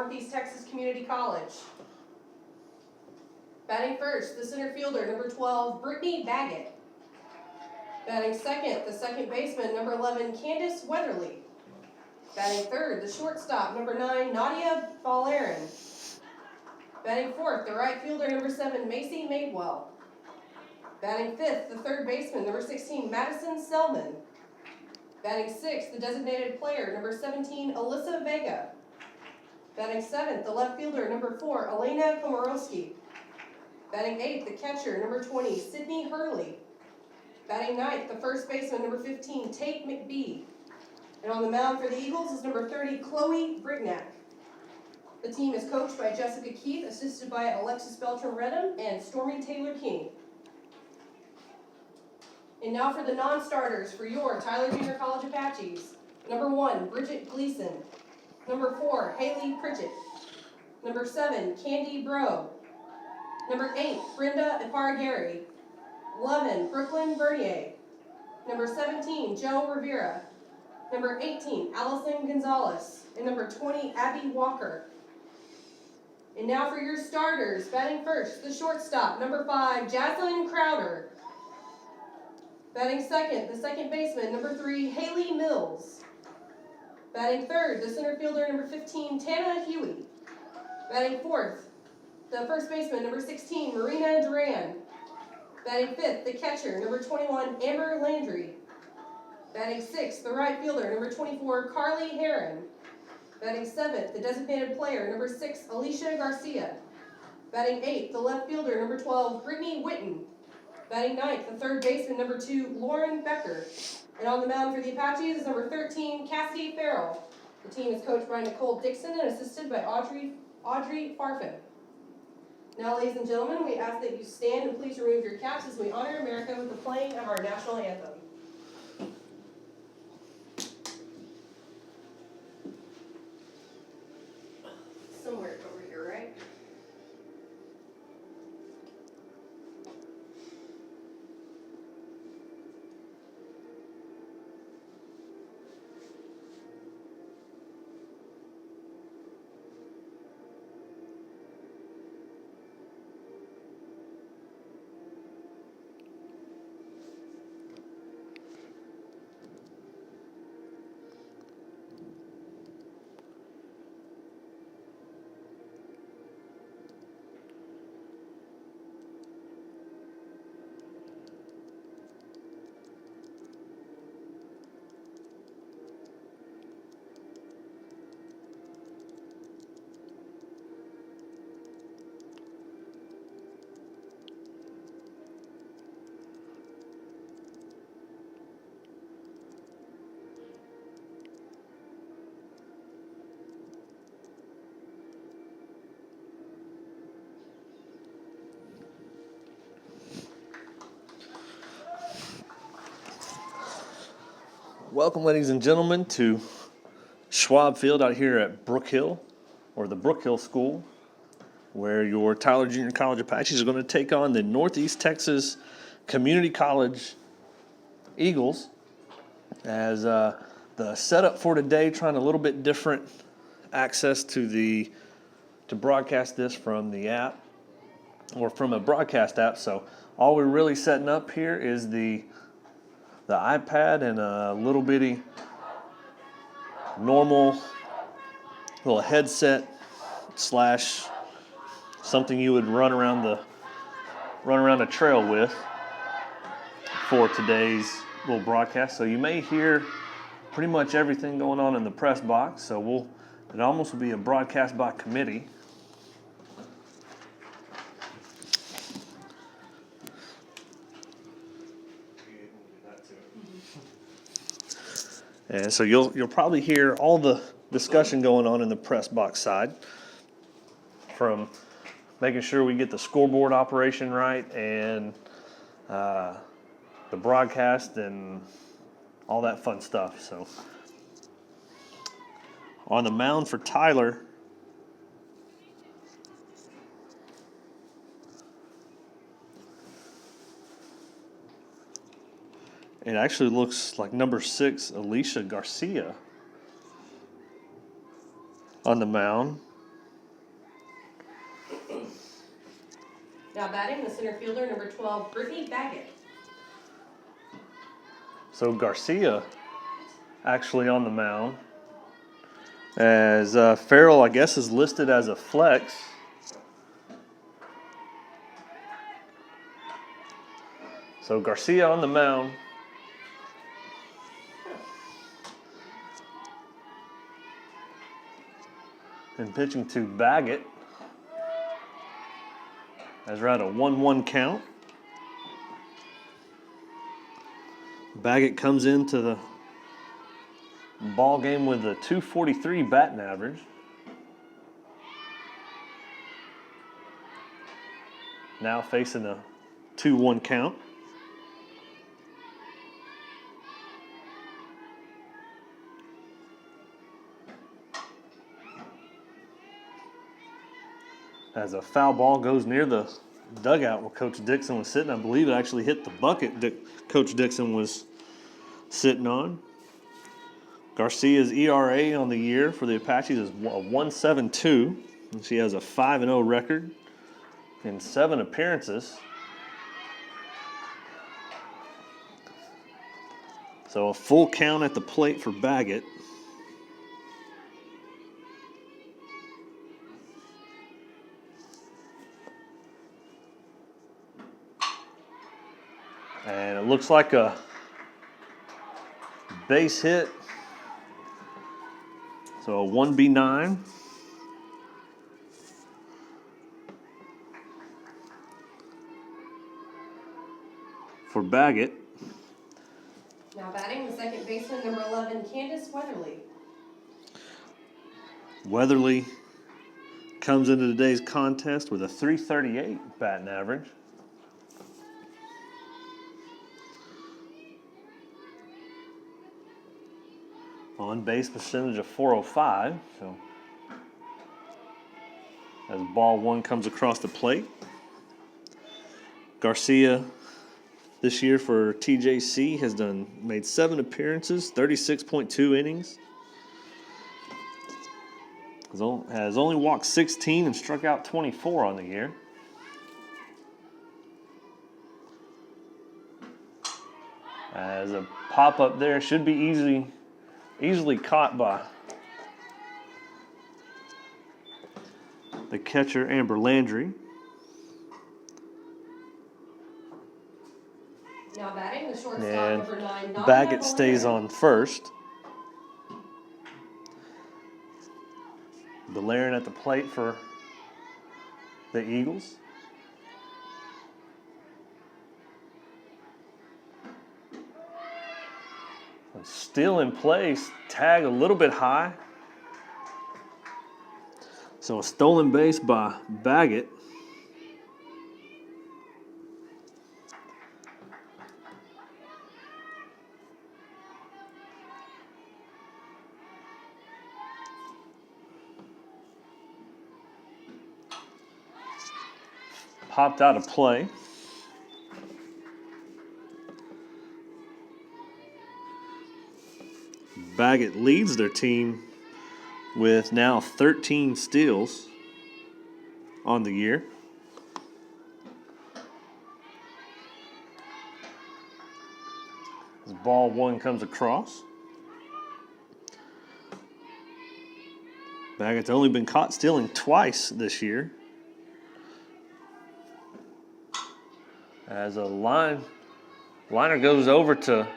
Northeast Texas Community College. Batting first, the center fielder, number 12, Brittany Baggett. Batting second, the second baseman, number 11, Candace Weatherly. Batting third, the shortstop, number 9, Nadia Ballarin. Batting fourth, the right fielder, number 7, Macy Madewell. Batting fifth, the third baseman, number 16, Madison Selman. Batting sixth, the designated player, number 17, Alyssa Vega. Batting seventh, the left fielder, number 4, Elena Komorowski. Batting eighth, the catcher, number 20, Sydney Hurley. Batting ninth, the first baseman, number 15, Tate McBee. And on the mound for the Eagles is number 30, Chloe Brignac. The team is coached by Jessica Keith, assisted by Alexis Beltram-Redham and Stormy Taylor-King. And now for the non-starters for your Tyler Junior College Apaches. Number 1, Bridget Gleason. Number 4, Haley Pritchett. Number 7, Candy Bro. Number 8, Brenda Iparagari. 11, Brooklyn Bernier. Number 17, Joe Rivera. Number 18, Allison Gonzalez. And number 20, Abby Walker. And now for your starters. Batting first, the shortstop, number 5, Jaslyn Crowder. Batting second, the second baseman, number 3, Haley Mills. Batting third, the center fielder, number 15, Tana Huey. Batting fourth, the first baseman, number 16, Marina Duran. Batting fifth, the catcher, number 21, Amber Landry. Batting sixth, the right fielder, number 24, Carly Heron. Batting seventh, the designated player, number 6, Alicia Garcia. Batting eighth, the left fielder, number 12, Brittany Witten. Batting ninth, the third baseman, number 2, Lauren Becker. And on the mound for the Apaches is number 13, Cassie Farrell. The team is coached by Nicole Dixon and assisted by Audrey Farfan. Now, ladies and gentlemen, we ask that you stand and please remove your caps as we honor America with the playing of our national anthem. Somewhere over here, right? Welcome, ladies and gentlemen, to Schwab Field out here at Brook Hill, or the Brook Hill School, where your Tyler Junior College Apaches are going to take on the Northeast Texas Community College Eagles. As the setup for today, trying a little bit different access to broadcast this from the app, or from a broadcast app. So all we're really setting up here is the iPad and a little bitty normal little headset slash something you would run around a trail with for today's little broadcast. So you may hear pretty much everything going on in the press box. So it almost will be a broadcast by committee. And so you'll probably hear all the discussion going on in the press box side, from making sure we get the scoreboard operation right and the broadcast and all that fun stuff. So on the mound for Tyler, it actually looks like number 6, Alicia Garcia, on the mound. Now batting, the center fielder, number 12, Brittany Baggett. So Garcia actually on the mound, as Farrell, I guess, is listed as a flex. So Garcia on the mound. And pitching to Baggett, as we're at a 1-1 count. Baggett comes into the ball game with a .243 batting average. Now facing a 2-1 count. As a foul ball goes near the dugout where Coach Dixon was sitting. I believe it actually hit the bucket Coach Dixon was sitting on. Garcia's ERA on the year for the Apaches is 1.72, and she has a 5-0 record in 7 appearances. So a full count at the plate for Baggett. And it looks like a base hit. So a 1B9. For Baggett. Now batting, the second baseman, number 11, Candace Weatherly. Weatherly comes into today's contest with a .338 batting average. On base percentage of .405. So as ball one comes across the plate. Garcia this year for TJC has made 7 appearances, 36.2 innings. Has only walked 16 and struck out 24 on the year. As a pop-up there, should be easily caught by the catcher, Amber Landry. Now batting, the shortstop, And number 9, Nadia Baggett stays Valera. on first. Valerian at the plate for the Eagles. And still in place, tag a little bit high. So a stolen base by Baggett. Popped out of play. Baggett leads their team with now 13 steals on the year. As ball one comes across. Baggett's only been caught stealing twice this year. As a liner goes over to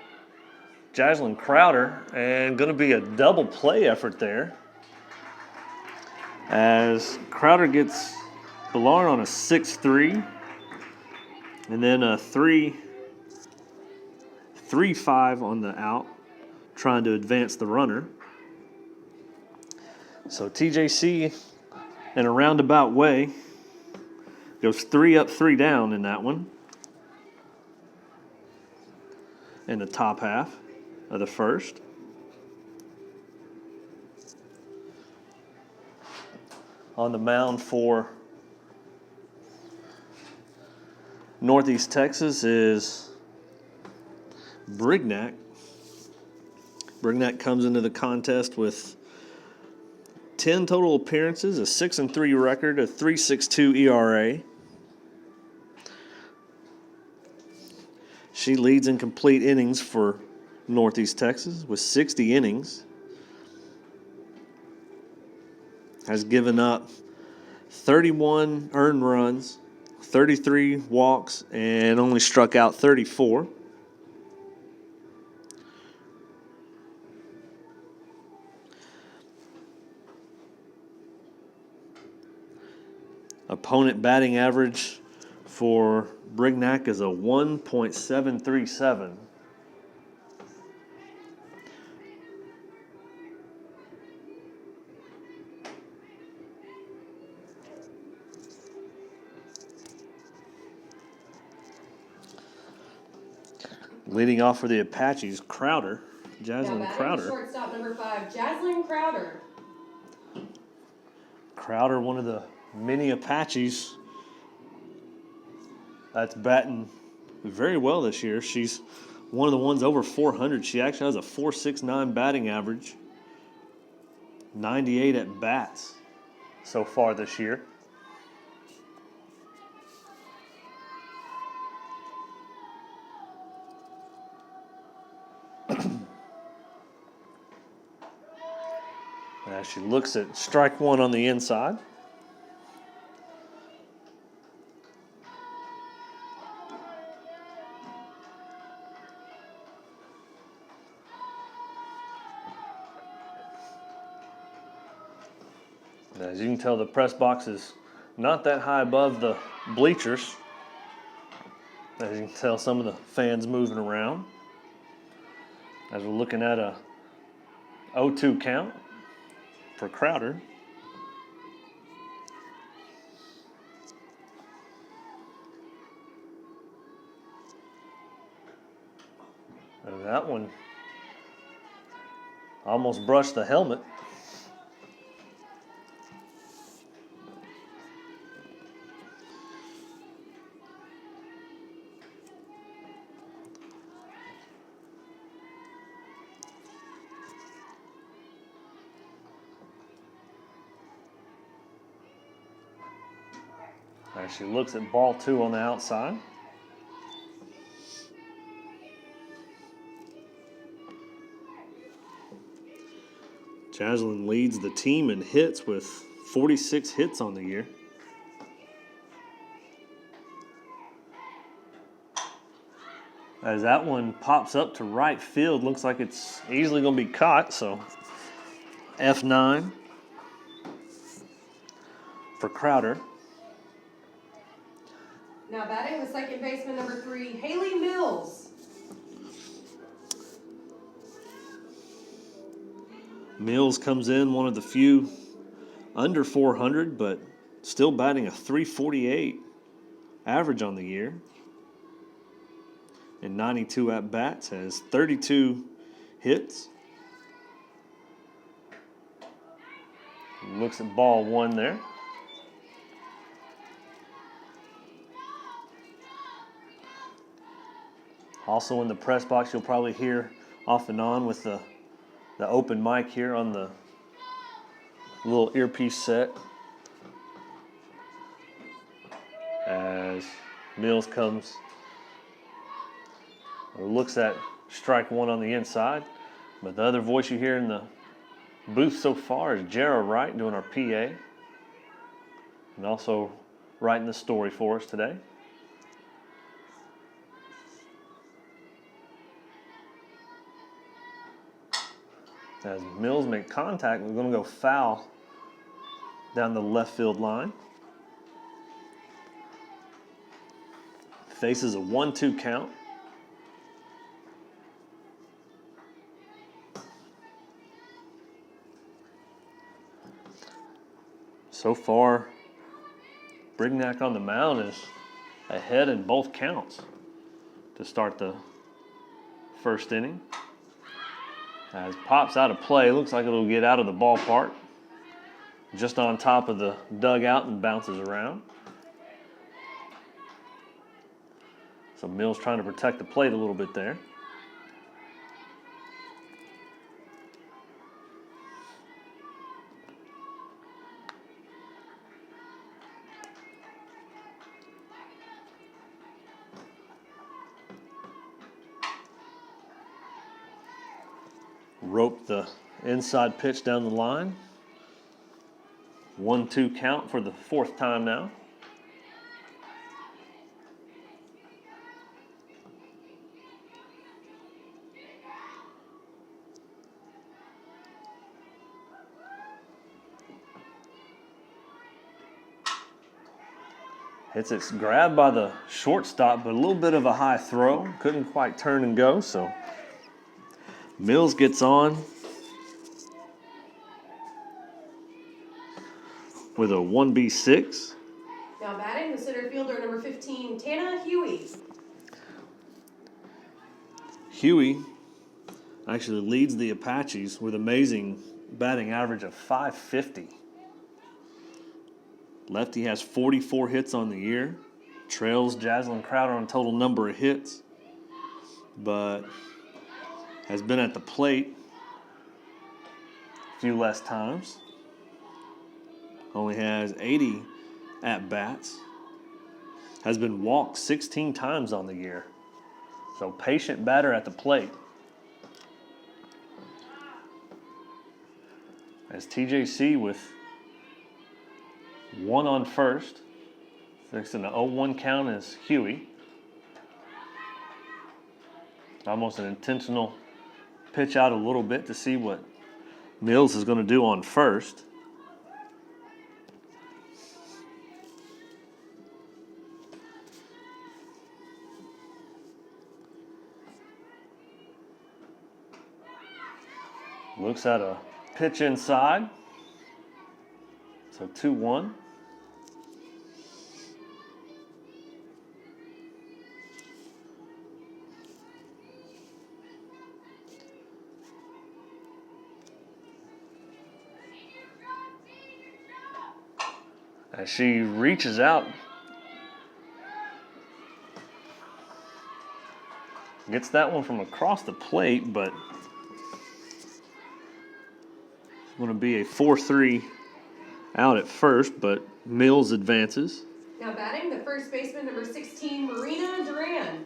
Jaslyn Crowder, and going to be a double play effort there. As Crowder gets Ballard on a 6-3, and then a 3-5 on the out, trying to advance the runner. So TJC, in a roundabout way, goes 3 up, 3 down in that one. In the top half of the first. On the mound for Northeast Texas is Brignac. Brignac comes into the contest with 10 total appearances, a 6-3 record, a 3.62 ERA. She leads in complete innings for Northeast Texas with 60 innings. Has given up 31 earned runs, 33 walks, and only struck out 34. Opponent batting average for Brignac is a 1.737. Leading off for the Apaches, Crowder, Now Jaslyn batting Crowder. shortstop number 5, Jaslyn Crowder. Crowder, one of the many Apaches that's batting very well this year. She's one of the ones over 400. She actually has a 4.69 batting average, 98 at bats so far this year. As she looks at strike one on the inside. As you can tell, the press box is not that high above the bleachers. As you can tell, some of the fans moving around. As we're looking at a 0-2 count for Crowder. And that one almost brushed the helmet. As she looks at ball two on the outside. Jaslyn leads the team in hits with 46 hits on the year. As that one pops up to right field, looks like it's easily going to be caught, so F9 for Crowder. Now batting the second baseman number 3, Haley Mills. Mills comes in one of the few under 400, but still batting a 348 average on the year. And 92 at-bats, has 32 hits. Looks at ball one there. Also in the press box, you'll probably hear off and on with the open mic here on the little earpiece set. As Mills comes or looks at strike one on the inside. But the other voice you hear in the booth so far is Jarrah Wright doing our PA. And also writing the story for us today. As Mills make contact, we're going to go foul down the left field line. Faces a 1-2 count. So far, Brignac on the mound is ahead in both counts to start the first inning. As pops out of play, looks like it'll get out of the ballpark. Just on top of the dugout and bounces around. So Mills trying to protect the plate a little bit there. Rope the inside pitch down the line. 1-2 count for the fourth time now. It's grabbed by the shortstop, but a little bit of a high throw. Couldn't quite turn and go, so Mills gets on with a 1B6. Now batting, the center fielder, number 15, Tana Huey. Huey actually leads the Apaches with amazing batting average of .550. Lefty has 44 hits on the year, trails Jaslyn Crowder on total number of hits, but has been at the plate a few less times. Only has 80 at-bats. Has been walked 16 times on the year. So patient batter at the plate. As TJC with 1 on first. Next in the 0-1 count is Huey. Almost an intentional pitch out a little bit to see what Mills is going to do on first. Looks at a pitch inside. So 2-1. As she reaches out, gets that one from across the plate, but it's going to be a 4-3 out at first, but Mills advances. Now batting, the first baseman, number 16, Marina Duran.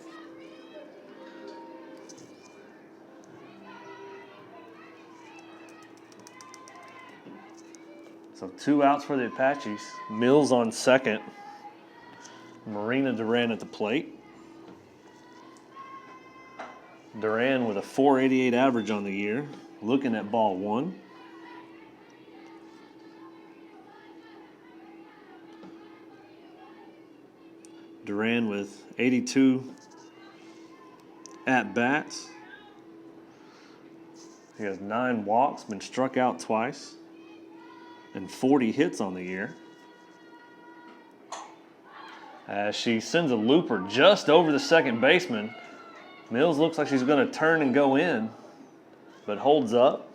So 2 outs for the Apaches. Mills on second. Marina Duran at the plate. Duran with a .488 average on the year. Looking at ball 1. Duran with 82 at-bats. He has 9 walks, been struck out twice, and 40 hits on the year. As she sends a looper just over the second baseman, Mills looks like she's going to turn and go in, but holds up.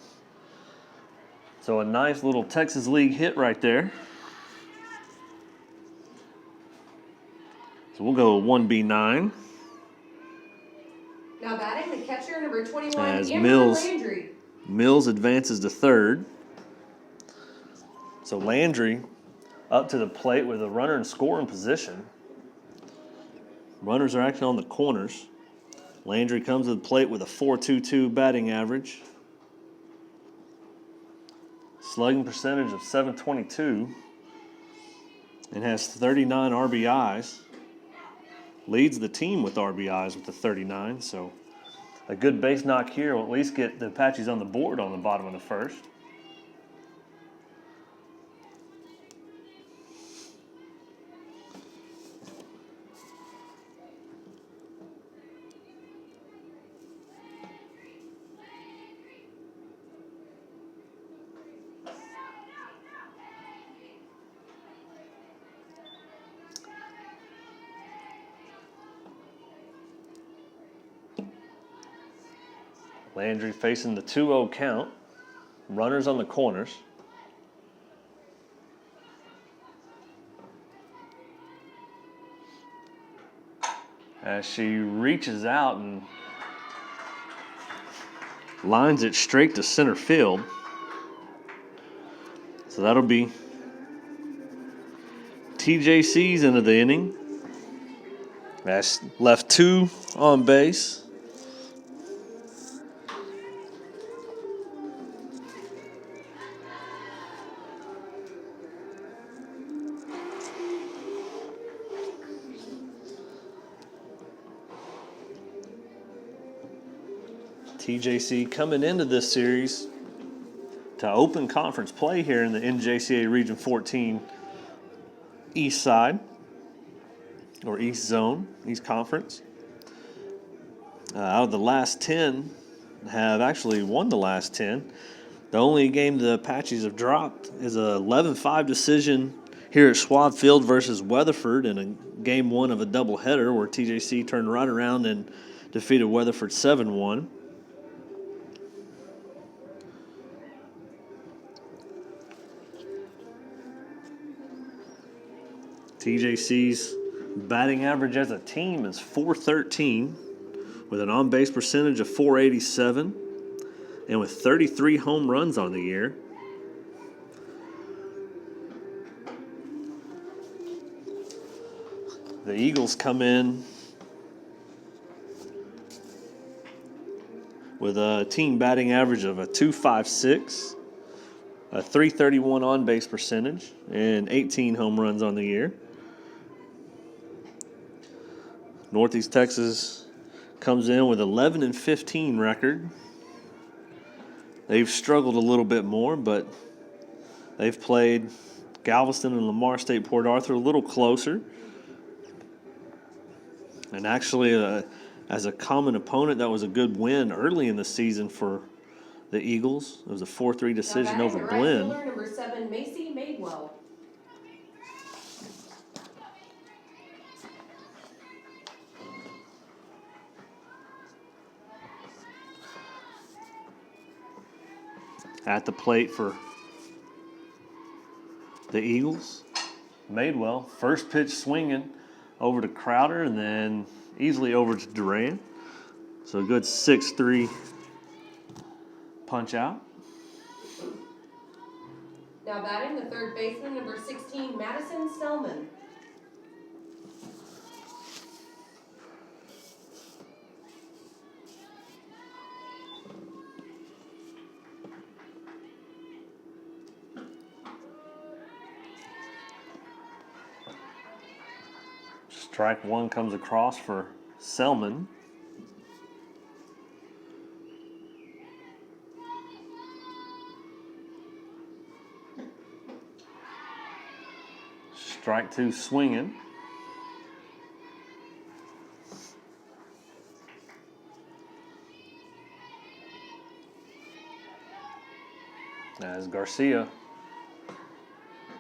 So a nice little Texas League hit right there. So we'll go 1B9. Now batting, the catcher, number 21, As Amber Landry. Mills advances to third. So Landry up to the plate with a runner in scoring position. Runners are actually on the corners. Landry comes to the plate with a .422 batting average. Slugging percentage of .722 and has 39 RBIs. Leads the team with RBIs with the 39, so a good base knock here will at least get the Apaches on the board on the bottom of the first. Landry facing the 2-0 count. Runners on the corners. As she reaches out and lines it straight to center field. So that'll be TJC's end of the inning. That's left 2 on base. TJC coming into this series to open conference play here in the NJCA Region 14 East side, or East Zone, East Conference. Out of the last 10, have actually won the last 10. The only game the Apaches have dropped is a 11-5 decision here at Schwab Field versus Weatherford in a game one of a doubleheader where TJC turned right around and defeated Weatherford 7-1. TJC's batting average as a team is .413 with an on-base percentage of .487 and with 33 home runs on the year. The Eagles come in with a team batting average of a .256, a .331 on-base percentage, and 18 home runs on the year. Northeast Texas comes in with 11-15 record. They've struggled a little bit more, but they've played Galveston and Lamar State Port Arthur a little closer. And actually, as a common opponent, that was a good win early in the season for the Eagles. It was a 4-3 decision over Blinn. Right fielder, number 7, Macy Madewell. At the plate for the Eagles, Madewell, first pitch swinging over to Crowder and then easily over to Duran. So a good 6-3 punch out. Now batting the third baseman, number 16, Madison Selman. Strike one comes across for Selman. Strike two swinging. As Garcia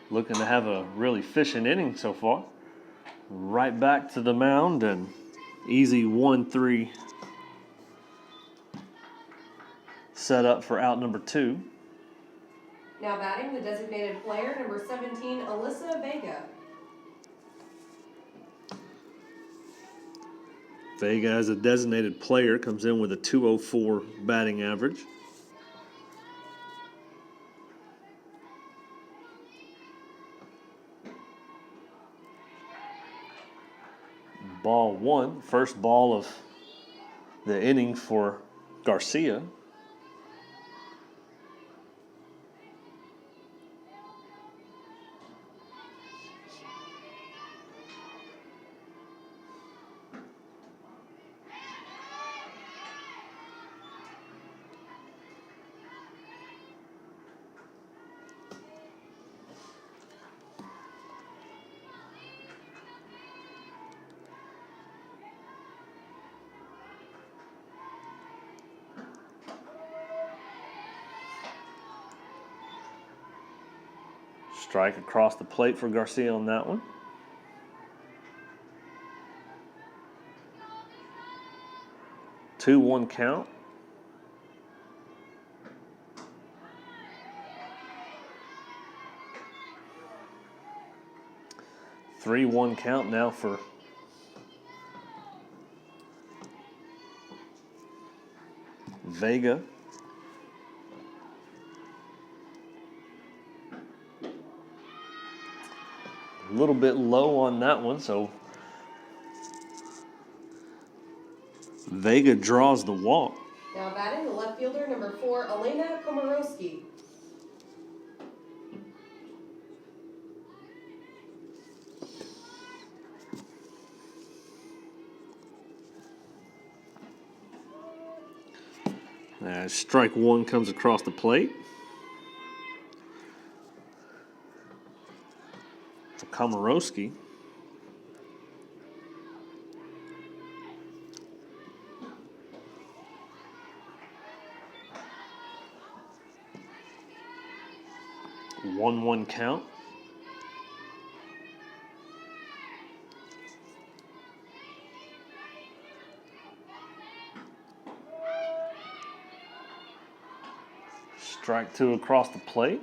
looking to have a really efficient inning so far. Right back to the mound and easy 1-3 set up for out number 2. Now batting the designated player, number 17, Alyssa Vega. Vega, as a designated player, comes in with a .204 batting average. Ball one, first ball of the inning for Garcia. Strike across the plate for Garcia on that one. Two, 1 count. Three, 1 count now for Vega. A little bit low on that one, so Vega draws the walk. Now batting the left fielder, number 4, Elena Komorowski. As strike one comes across the plate. To Komorowski. One count. Strike two across the plate.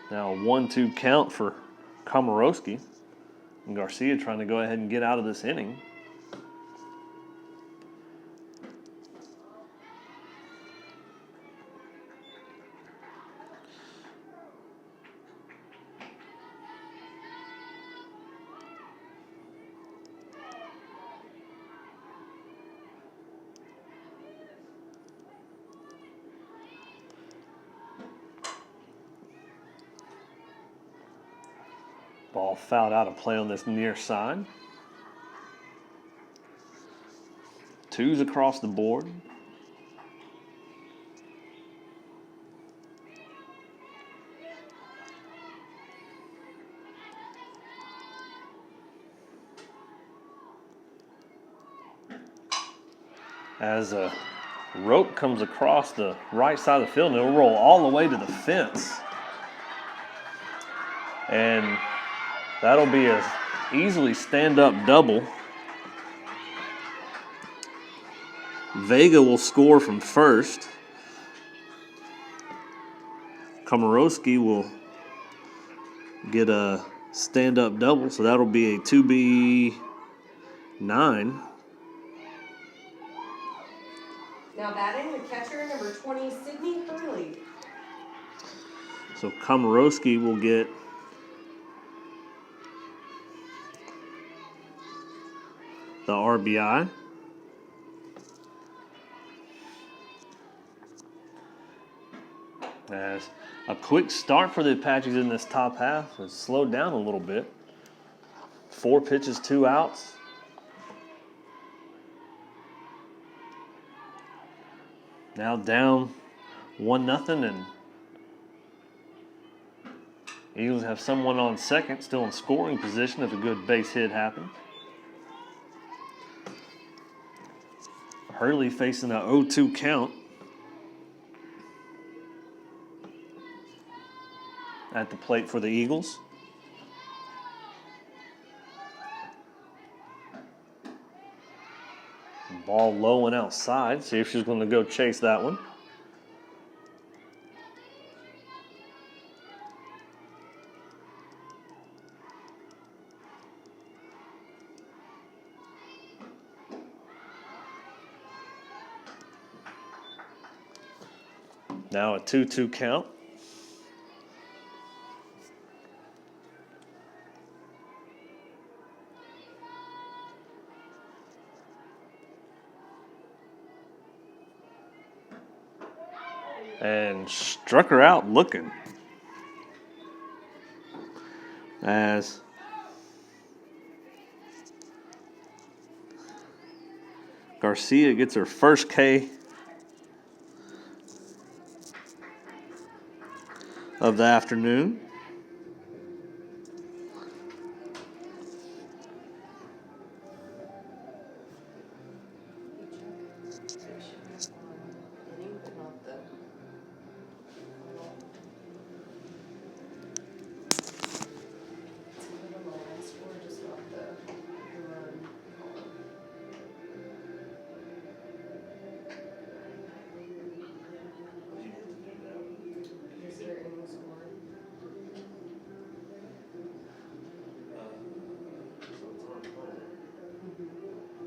Now a 1-2 count for Komorowski. And Garcia trying to go ahead and get out of this inning. Ball fouled out of play on this near side. Twos across the board. As a rope comes across the right side of the field, and it'll roll all the way to the fence. And that'll be a easily stand-up double. Vega will score from first. Komorowski will get a stand-up double, so that'll be a 2B9. Now batting the catcher, number 20, Sydney Hurley. So Komorowski will get the RBI. As a quick start for the Apaches in this top half has slowed down a little bit. 4 pitches, 2 outs. Now down 1-0, and Eagles have someone on second, still in scoring position if a good base hit happens. Hurley facing a 0-2 count at the plate for the Eagles. Ball low and outside. See if she's going to go chase that one. Now a 2-2 count. And struck her out looking. As Garcia gets her first K of the afternoon.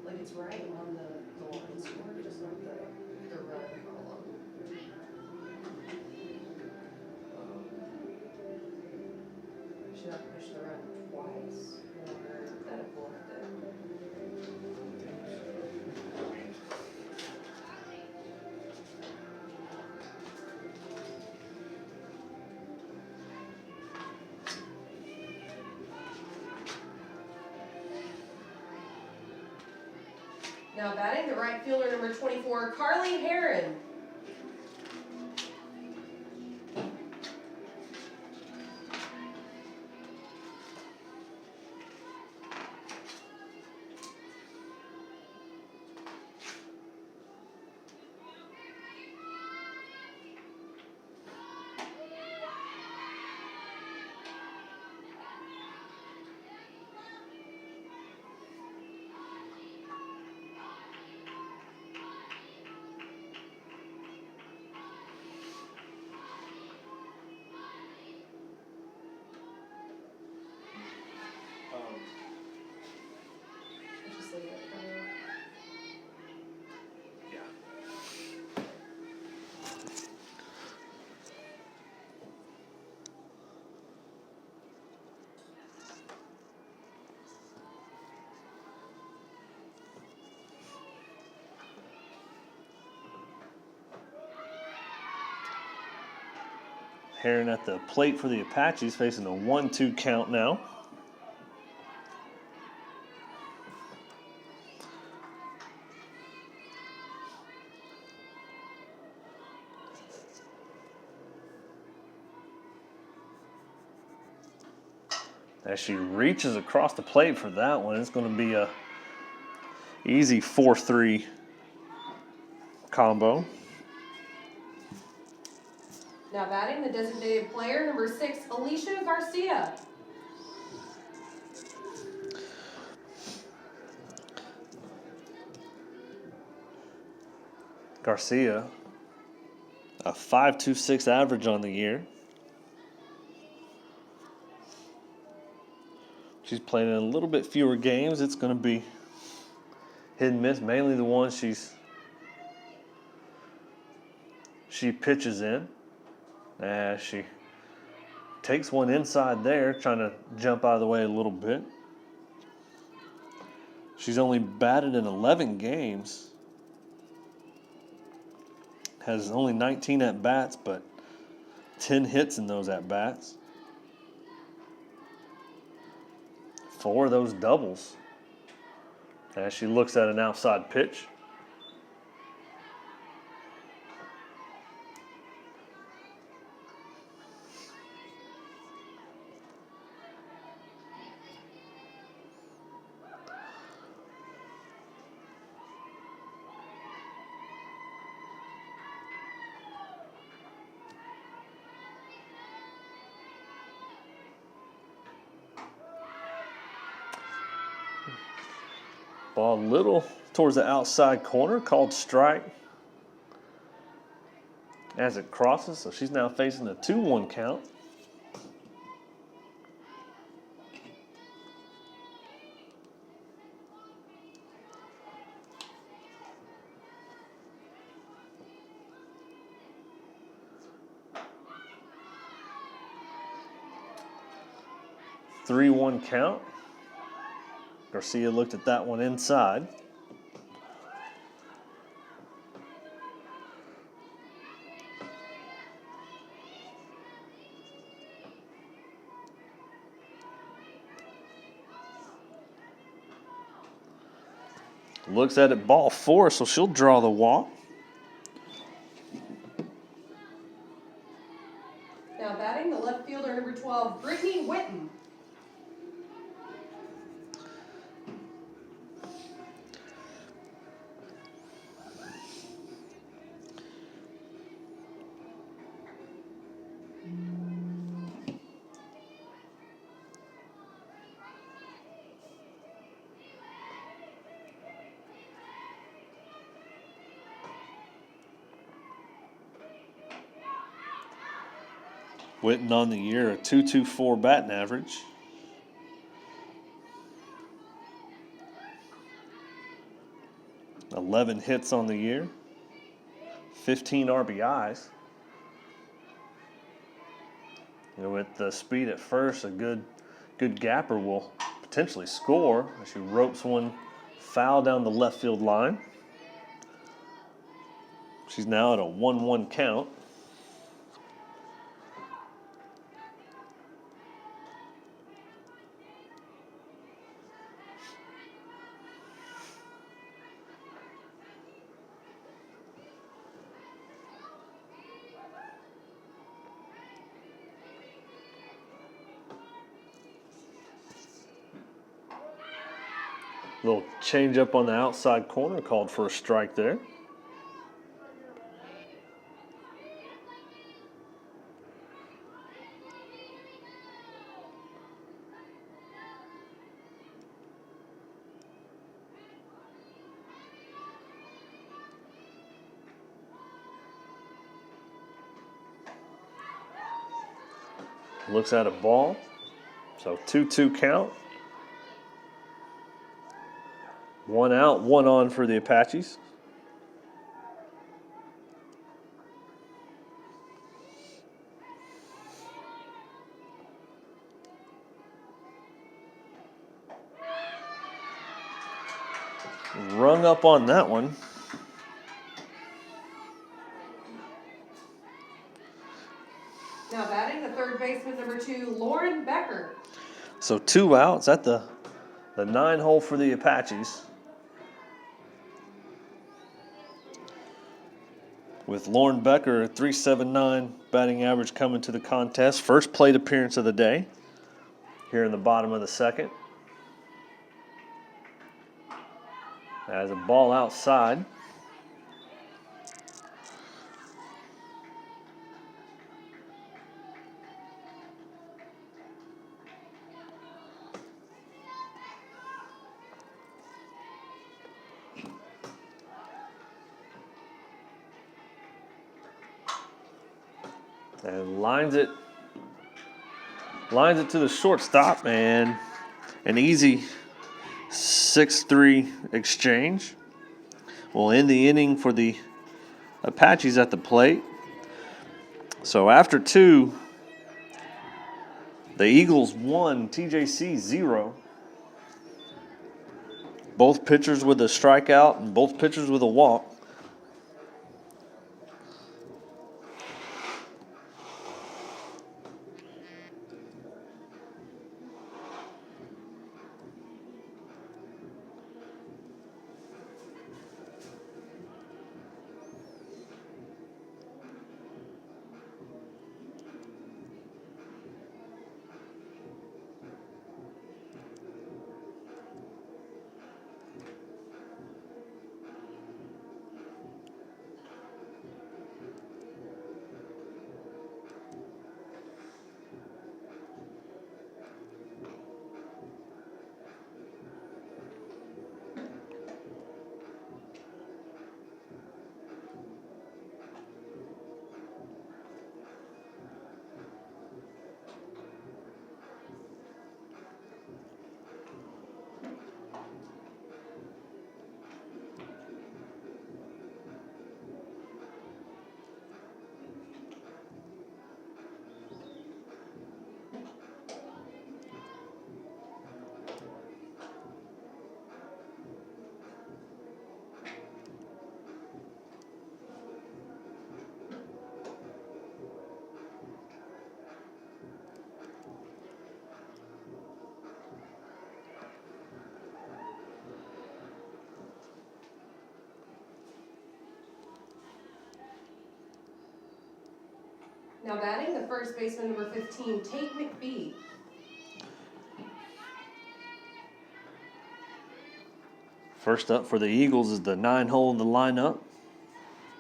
Like it's right on the line score, just not the run column. Should I push the run twice or that have blocked it? Now batting, the right fielder, number 24, Carly Heron. Just leave it for now. Heron at the plate for the Apaches, facing a 1-2 count now. As she reaches across the plate for that one, it's going to be a easy 4-3 combo. Now batting, the designated player, number 6, Alicia Garcia. Garcia, a 5.26 average on the year. She's playing in a little bit fewer games. It's going to be hit and miss, mainly the ones she pitches in. As she takes one inside there, trying to jump out of the way a little bit. She's only batted in 11 games. Has only 19 at-bats, but 10 hits in those at-bats. 4 of those doubles. As she looks at an outside pitch. Ball a little towards the outside corner, called strike as it crosses. So she's now facing a 2-1 count. Three-one count. Garcia looked at that one inside. Looks at it, ball 4, so she'll draw the walk. Now batting, the left fielder, number 12, Brittany Whitten. Whitten on the year, a 2.24 batting average. $11 hits on the year, 15 RBIs. With the speed at first, a good gapper will potentially score as she ropes one foul down the left field line. She's now at a 1-1 count. Little change up on the outside corner called for a strike there. Looks at a ball. So 2-2 count. 1 out, 1 on for the Apaches. Rung up on that one. Now batting the third baseman, number 2, Lauren Becker. So 2 outs at the 9 hole for the Apaches. With Lauren Becker, a .379 batting average coming to the contest. First plate appearance of the day here in the bottom of the second. As a ball outside. And lines it to the shortstop, and an easy 6-3 exchange. We'll end the inning for the Apaches at the plate. So after 2, the Eagles 1, TJC 0. Both pitchers with a strikeout and both pitchers with a walk. Now batting the first baseman, number 15, Tate McBee. First up for the Eagles is the 9 hole in the lineup,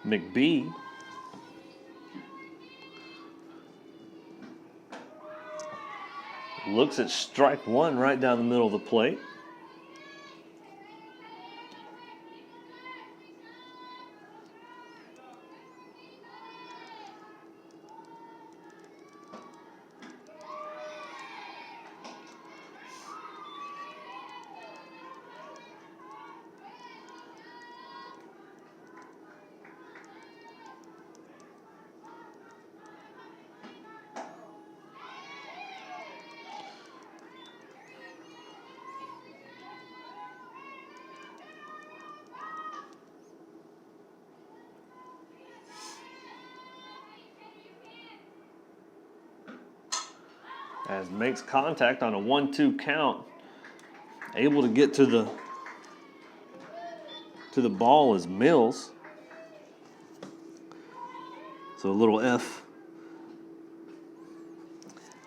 McBee. Looks at strike 1 right down the middle of the plate. As makes contact on a 1-2 count. Able to get to the ball is Mills. So a little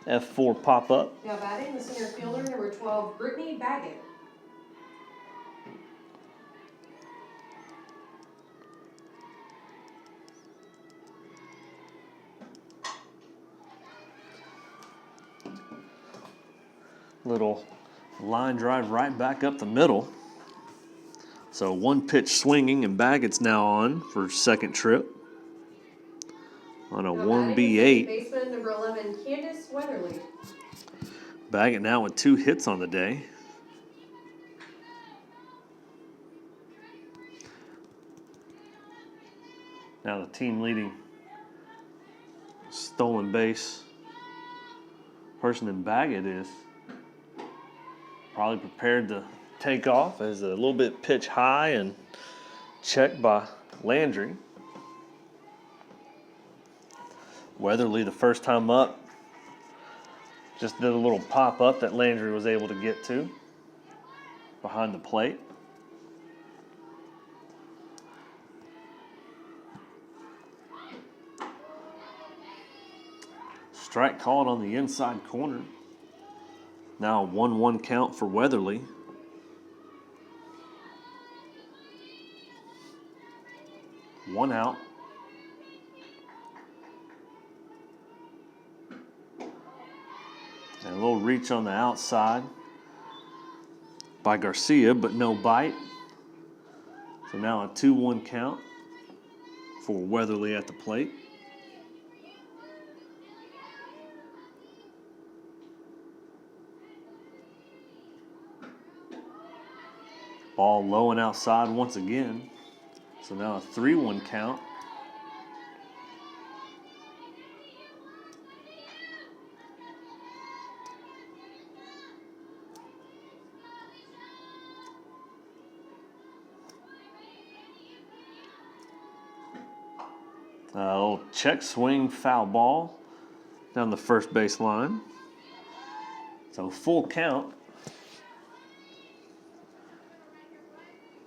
F4 pop up. Now batting the center fielder, number 12, Brittany Baggett. Little line drive right back up the middle. So one pitch swinging, and Baggett's now on for second trip on a Now 1B8. baseman number 11, Candace Weatherly. Baggett now with 2 hits on the day. Now the team leading stolen base person in Baggett is probably prepared to take off as a little bit pitch high and checked by Landry. Weatherly, the first time up, just did a little pop up that Landry was able to get to behind the plate. Strike called on the inside corner. Now a 1-1 count for Weatherly. One out. And a little reach on the outside by Garcia, but no bite. So now a 2-1 count for Weatherly at the plate. Ball low and outside once again. So now a 3-1 count. A little check swing foul ball down the first base line. So full count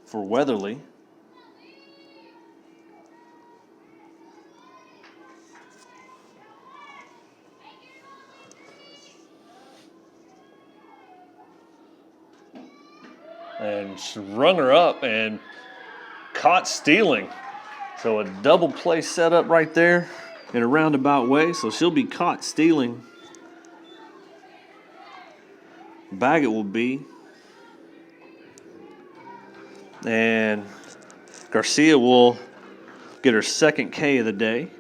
for Weatherly. And she rung her up and caught stealing. So a double play set up right there in a roundabout way. So she'll be caught stealing. Baggett will be. And Garcia will get her second K of the day.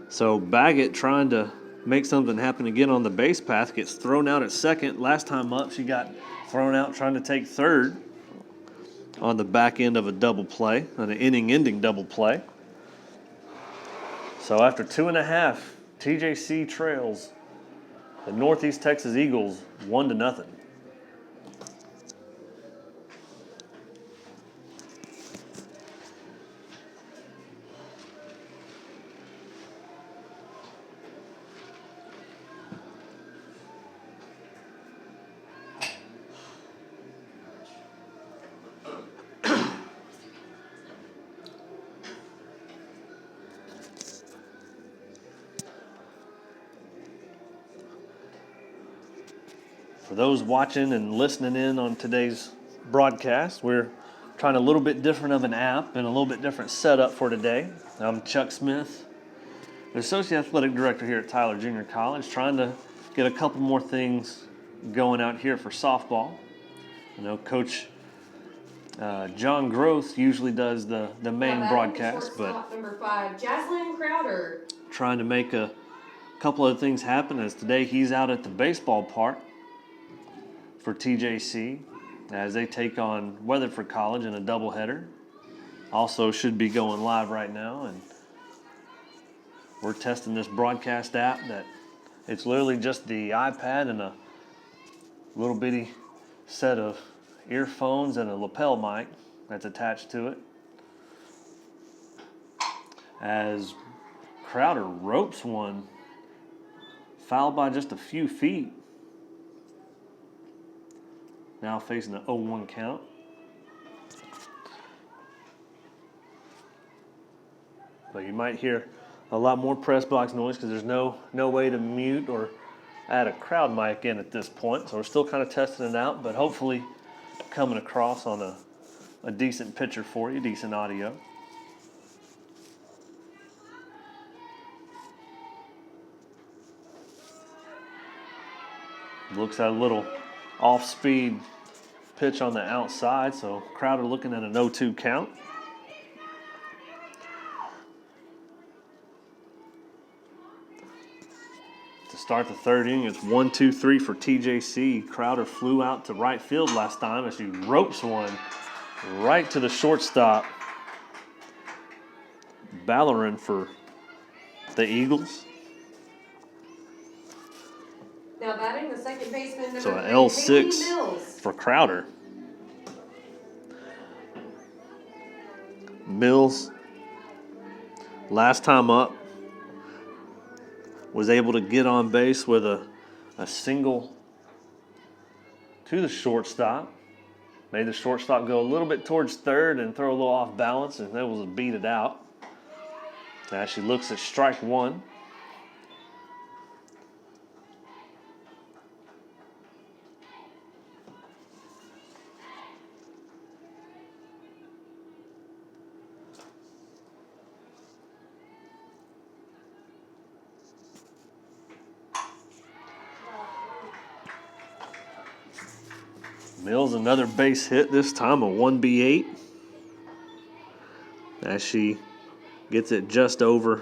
So Baggett trying to make something happen again on the base path, gets thrown out at second. Last time up, she got thrown out trying to take third on the back end of a double play, an inning-ending double play. So after 2.5, TJC trails the Northeast Texas Eagles 1-0. For those watching and listening in on today's broadcast, we're trying a little bit different of an app and a little bit different setup for today. I'm Chuck Smith, the Associate Athletic Director here at Tyler Junior College, trying to get a couple more things going out here for softball. I know Coach John Groth usually does the main broadcast, but number 5, Jaslyn Crowder. Trying to make a couple of things happen as today he's out at the baseball park for TJC as they take on Weatherford College in a doubleheader. Also should be going live right now, and we're testing this broadcast app that it's literally just the iPad and a little bitty set of earphones and a lapel mic that's attached to it. As Crowder ropes one, fouled by just a few feet. Now facing an 0-1 count. But you might hear a lot more press box noise because there's no way to mute or add a crowd mic in at this point. So we're still kind of testing it out, but hopefully coming across on a decent picture for you, decent audio. Looks at a little off-speed pitch on the outside, so Crowder looking at an 0-2 count. To start the third inning, it's 1-2-3 for TJC. Crowder flew out to right field last time as she ropes one right to the shortstop. Ballerin for the Eagles. Now batting the second baseman, number So 3, an Haley L6 Mills. for Crowder. Mills, last time up, was able to get on base with a single to the shortstop. Made the shortstop go a little bit towards third and throw a little off balance and able to beat it out. Now she looks at strike one. Mills another base hit, this time a 1B8. As she gets it just over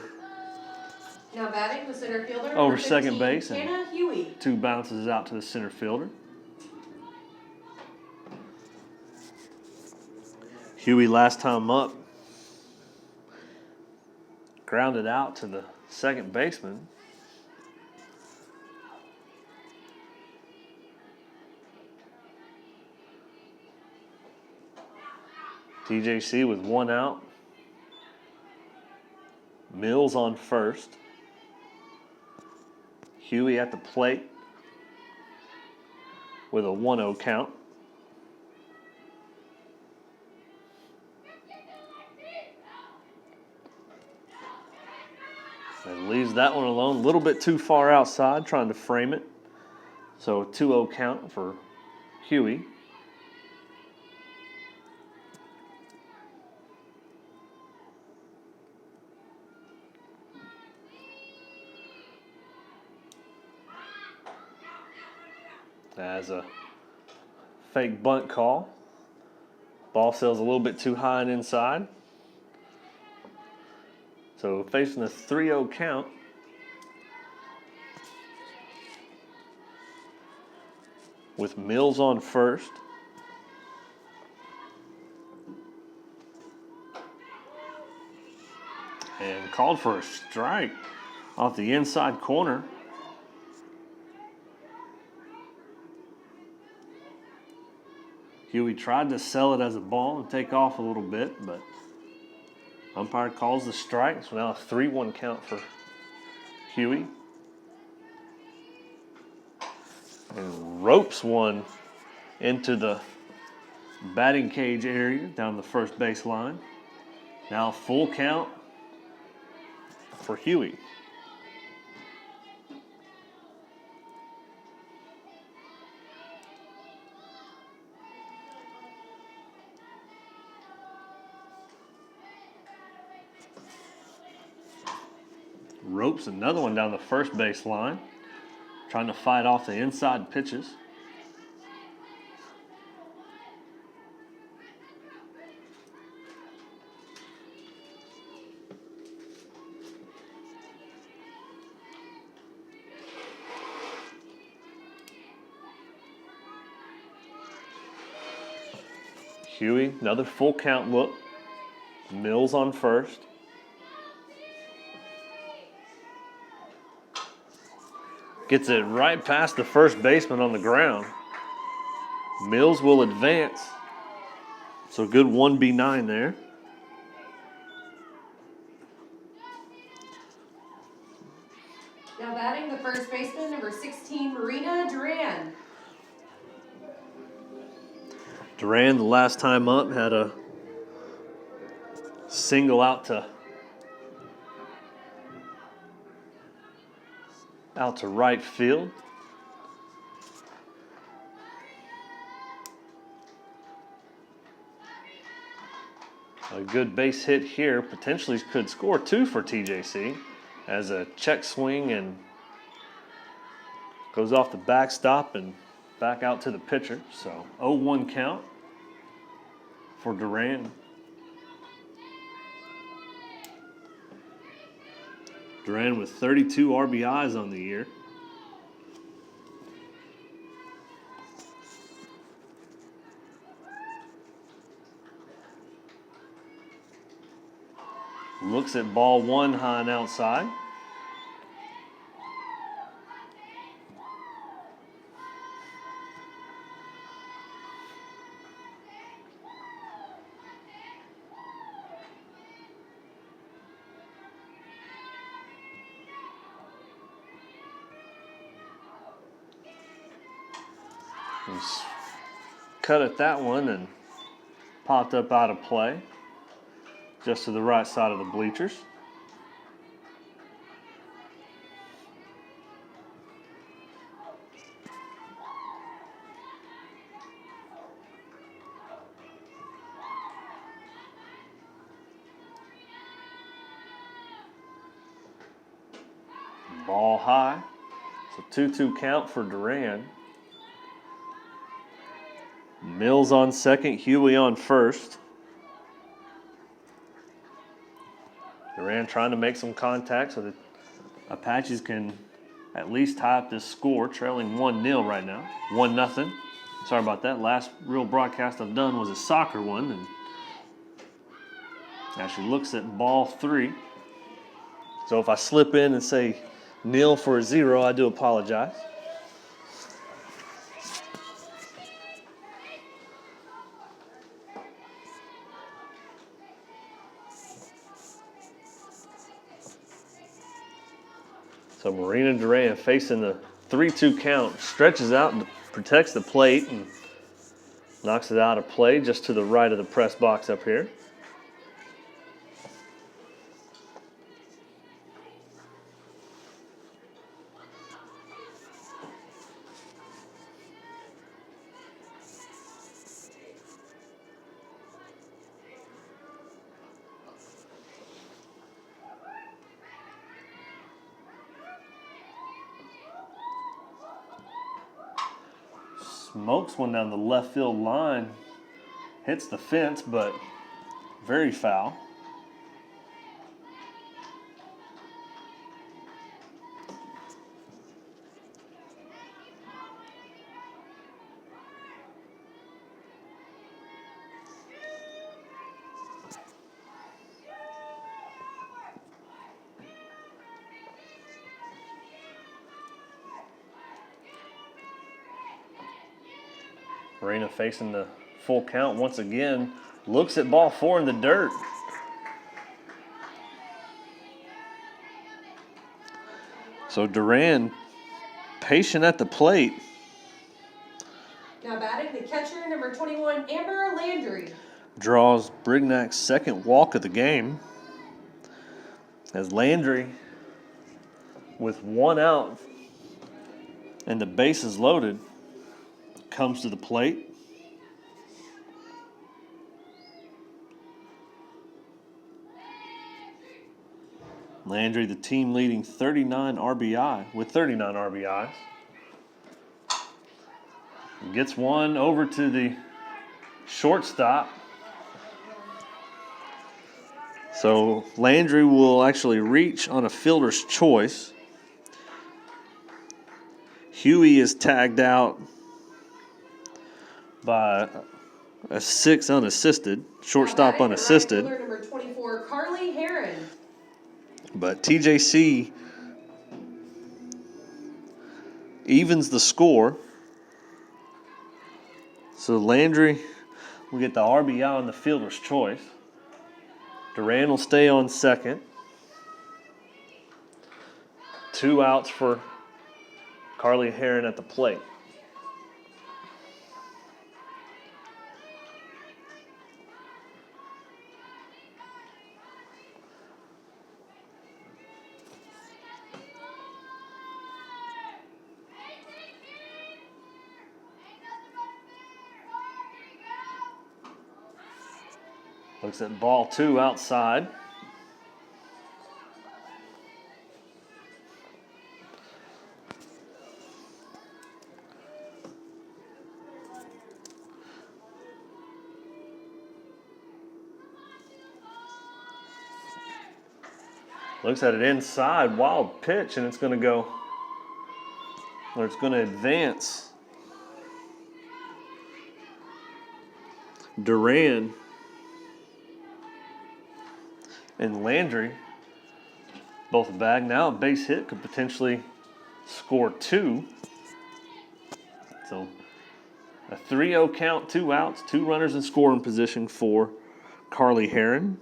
Now batting the center fielder, over number second 15, base, and Hannah Huey. 2 bounces out to the center fielder. Huey last time up grounded out to the second baseman. TJC with 1 out. Mills on first. Huey at the plate with a 1-0 count. And leaves that one alone, a little bit too far outside, trying to frame it. So a 2-0 count for Huey. As a fake bunt call. Ball sails a little bit too high and inside. So facing a 3-0 count. With Mills on first. And called for a strike off the inside corner. Huey tried to sell it as a ball and take off a little bit, but umpire calls the strike. So now a 3-1 count for Huey. And ropes one into the batting cage area down the first base line. Now full count for Huey. Ropes another one down the first base line, trying to fight off the inside pitches. Huey, another full count look. Mills on first. Gets it right past the first baseman on the ground. Mills will advance. So good 1B9 there. Now batting the first baseman, number 16, Marina Duran. Duran, the last time up, had a single out to right field. A good base hit here potentially could score 2 for TJC as a check swing and Goes off the backstop and back out to the pitcher. So 0-1 count for Duran. Duran with 32 RBIs on the year. Looks at ball one high and outside. He's cut at that one and popped up out of play, just to the right side of the bleachers. Ball high. So 2-2 count for Duran. Mills on second, Huey on first. Duran trying to make some contact so the Apaches can at least tie up this score, trailing 1-0 right now. 1-0. Sorry about that. Last real broadcast I've done was a soccer one, and actually looks at ball three. So if I slip in and say nil for a 0, I do apologize. So Marina Duran facing the 3-2 count, stretches out and protects the plate and knocks it out of play just to the right of the press box up here. Smokes one down the left field line, hits the fence, but very foul. Marina facing the full count once again. Looks at ball four in the dirt. So Duran patient at the plate. Now batting the catcher, number 21, Amber Landry. Draws Brignac's second walk of the game. As Landry, with one out and the bases loaded, comes to the plate. Landry, the team leading 39 RBI, with 39 RBIs. Gets one over to the shortstop. So Landry will actually reach on a fielder's choice. Huey is tagged out by a 6 unassisted, shortstop unassisted. Right fielder, number 24, Carly Heron. But TJC evens the score. So Landry will get the RBI on the fielder's choice. Duran will stay on second. 2 outs for Carly Heron at the plate. Looks at ball 2 outside. Looks at it inside, wild pitch, and it's going to go, or it's going to advance. Duran and Landry both bag. Now a base hit could potentially score 2. So a 3-0 count, 2 outs, 2 runners in scoring position for Carly Heron.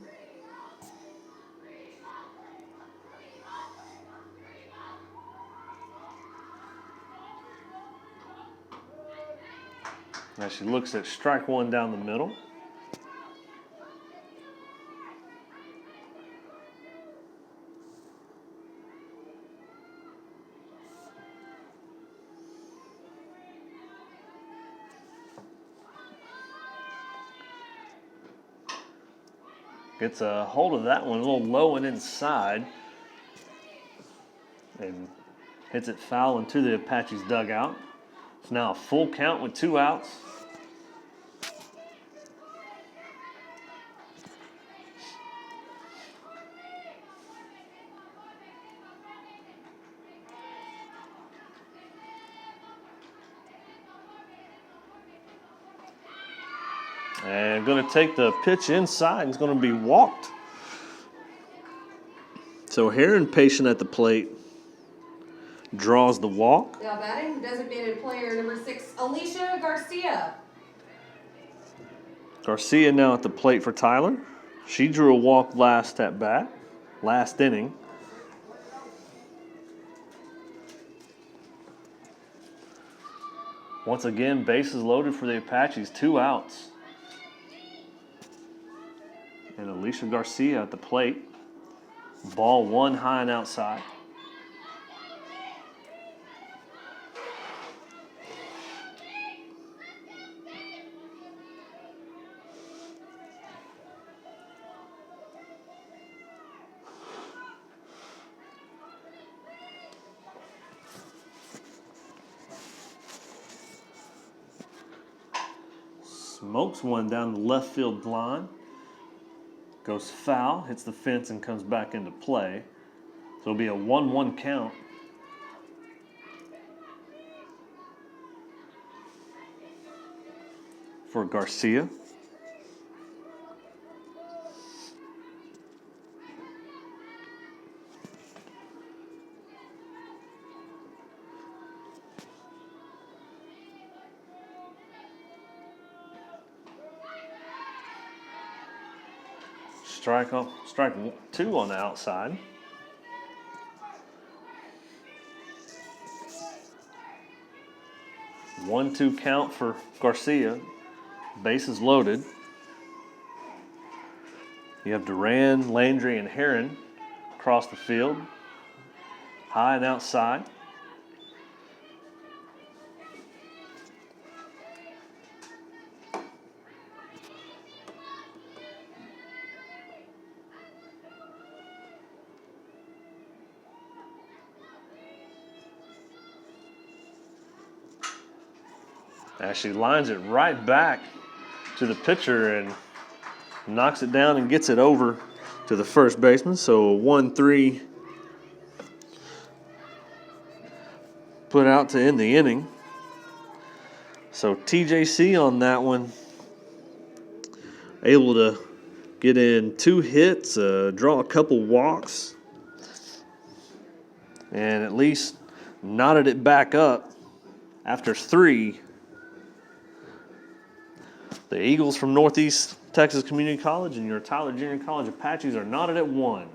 Now she looks at strike 1 down the middle. Gets a hold of that one a little low and inside. And hits it foul into the Apaches dugout. It's now a full count with 2 outs. And going to take the pitch inside. It's going to be walked. So Heron patient at the plate. Draws the walk. Now batting, designated player number 6, Alicia Garcia. Garcia now at the plate for Tyler. She drew a walk last at bat, last inning. Once again, bases loaded for the Apaches, 2 outs. And Alicia Garcia at the plate. Ball 1 high and outside. Smokes one down the left field line. Goes foul, hits the fence, and comes back into play. So it'll be a 1-1 count. For Garcia. Strike 2 on the outside. One-two count for Garcia. Bases loaded. You have Duran, Landry, and Heron across the field. High and outside. Actually lines it right back to the pitcher and knocks it down and gets it over to the first baseman. So 1-3 put out to end the inning. So TJC on that one, able to get in 2 hits, draw a couple walks, and at least knotted it back up after 3. The Eagles from Northeast Texas Community College and your Tyler Junior College Apaches are knotted at 1.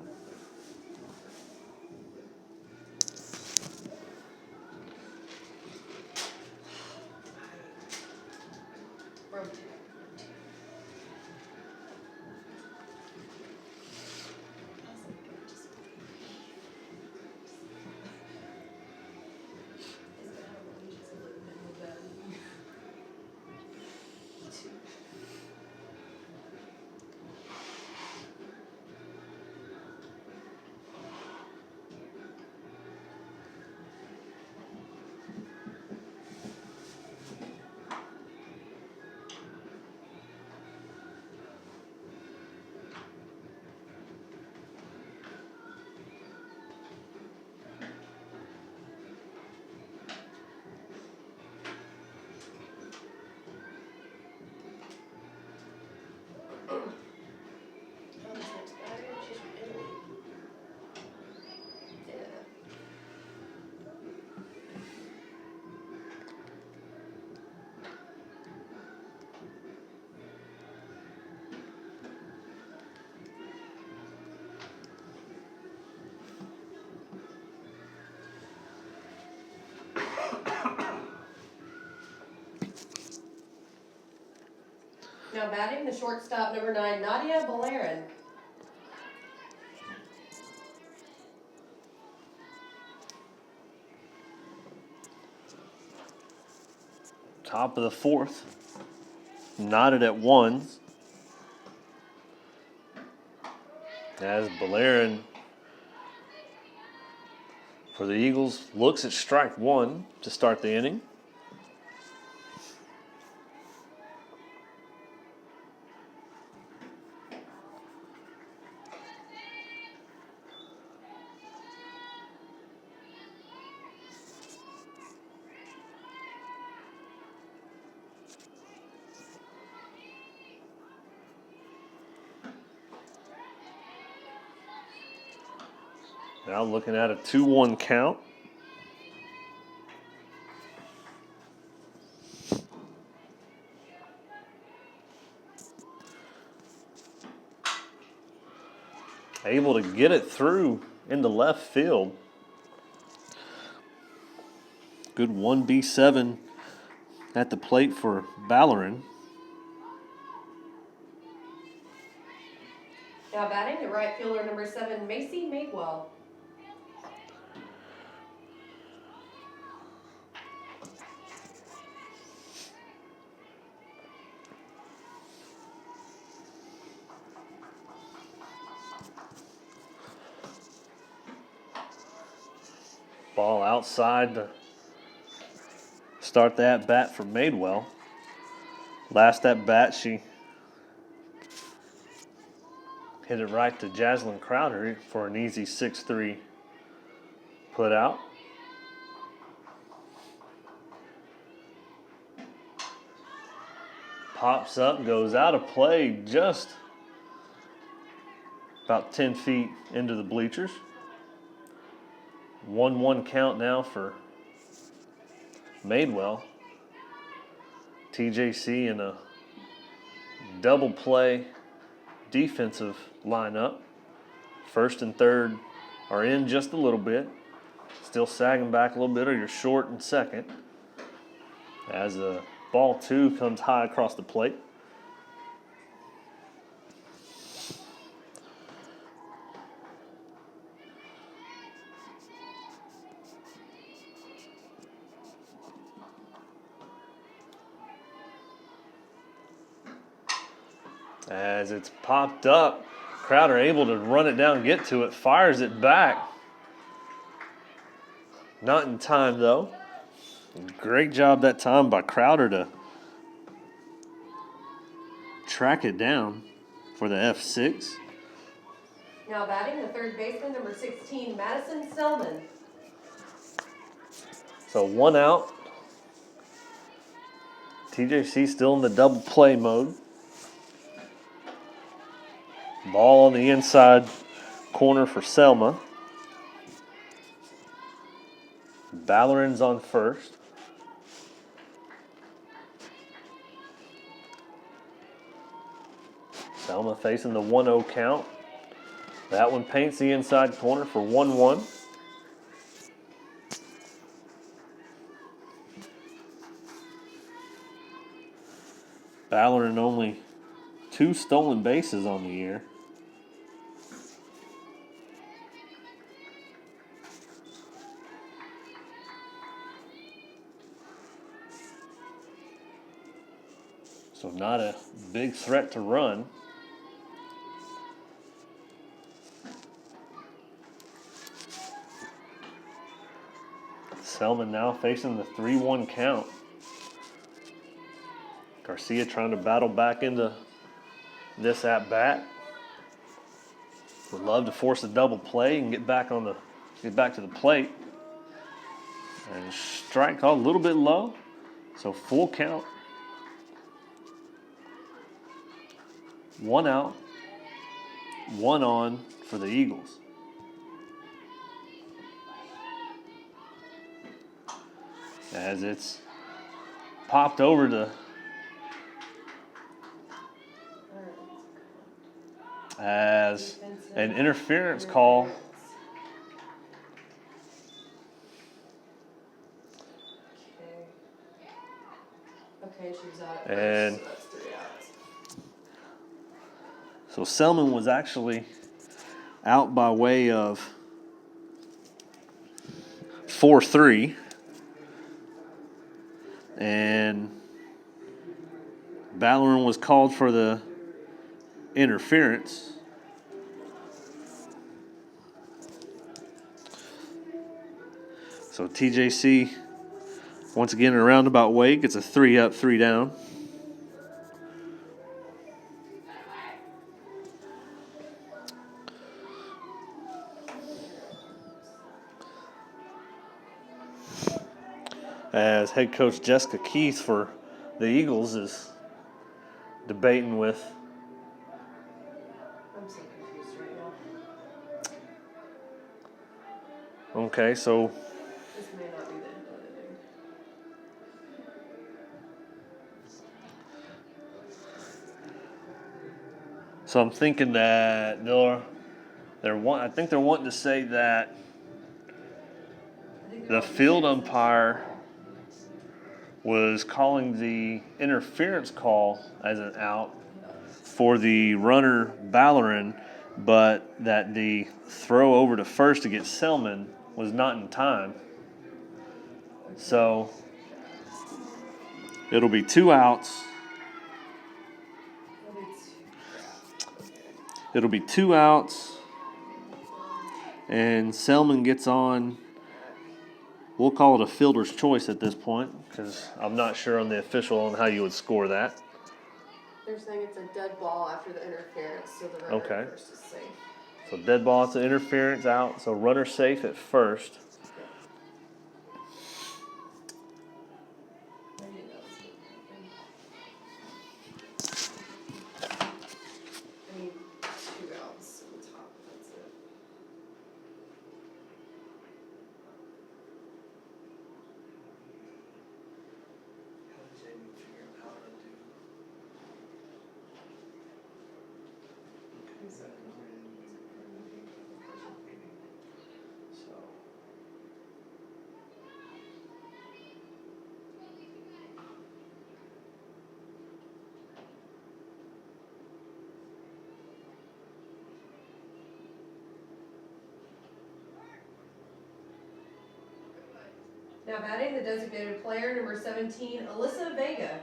Now batting the shortstop, number 9, Nadia Balerin. Top of the fourth. Knotted at 1. As Balerin for the Eagles looks at strike 1 to start the inning. Now looking at a 2-1 count. Able to get it through into left field. Good 1B7 at the plate for Balerin. Now batting the right fielder, number 7, Macy Madewell. Ball outside to start the at bat for Madewell. Last at bat, she hit it right to Jaslyn Crowder for an easy 6-3 put out. Pops up, goes out of play just about 10 feet into the bleachers. 1-1 count now for Madewell. TJC in a double play defensive lineup. First and third are in just a little bit. Still sagging back a little bit, or you're short in second. As a ball 2 comes high across the plate. As it's popped up, Crowder able to run it down, get to it, fires it back. Not in time though. Great job that time by Crowder to track it down for the F6. Now batting the third baseman, number 16, Madison Selman. So 1 out. TJC still in the double play mode. Ball on the inside corner for Selma. Balerin's on first. Selma facing the 1-0 count. That one paints the inside corner for 1-1. Balerin only 2 stolen bases on the year. So not a big threat to run. Selman now facing the 3-1 count. Garcia trying to battle back into this at bat. Would love to force a double play and get back to the plate. And strike called a little bit low, so full count. 1 out, 1 on for the Eagles. As it's popped over to as an interference call. Okay, she's out. And So that's 3 outs. So Selman was actually out by way of 4-3. And Ballerin was called for the interference. So TJC, once again, in a roundabout way, gets a 3 up, 3 down. As head coach Jessica Keith for the Eagles is debating with. I'm so confused right now. Okay, so This may not be the input editing. I'm thinking that I think they're wanting to say that the field umpire was calling the interference call as an out for the runner Ballerin, but that the throw over to first to get Selman was not in time. So it'll be 2 outs. It'll be 2 outs, and Selman gets on. We'll call it a fielder's choice at this point because I'm not sure on the official on how you would score that. They're saying it's a dead ball after the interference, so the runner Okay. at first is safe. So dead ball, it's an interference out. So runner safe at first. I knew that was gonna happen. I need 2 outs on top, that's it. Now batting, the designated player, number 17, Alyssa Vega.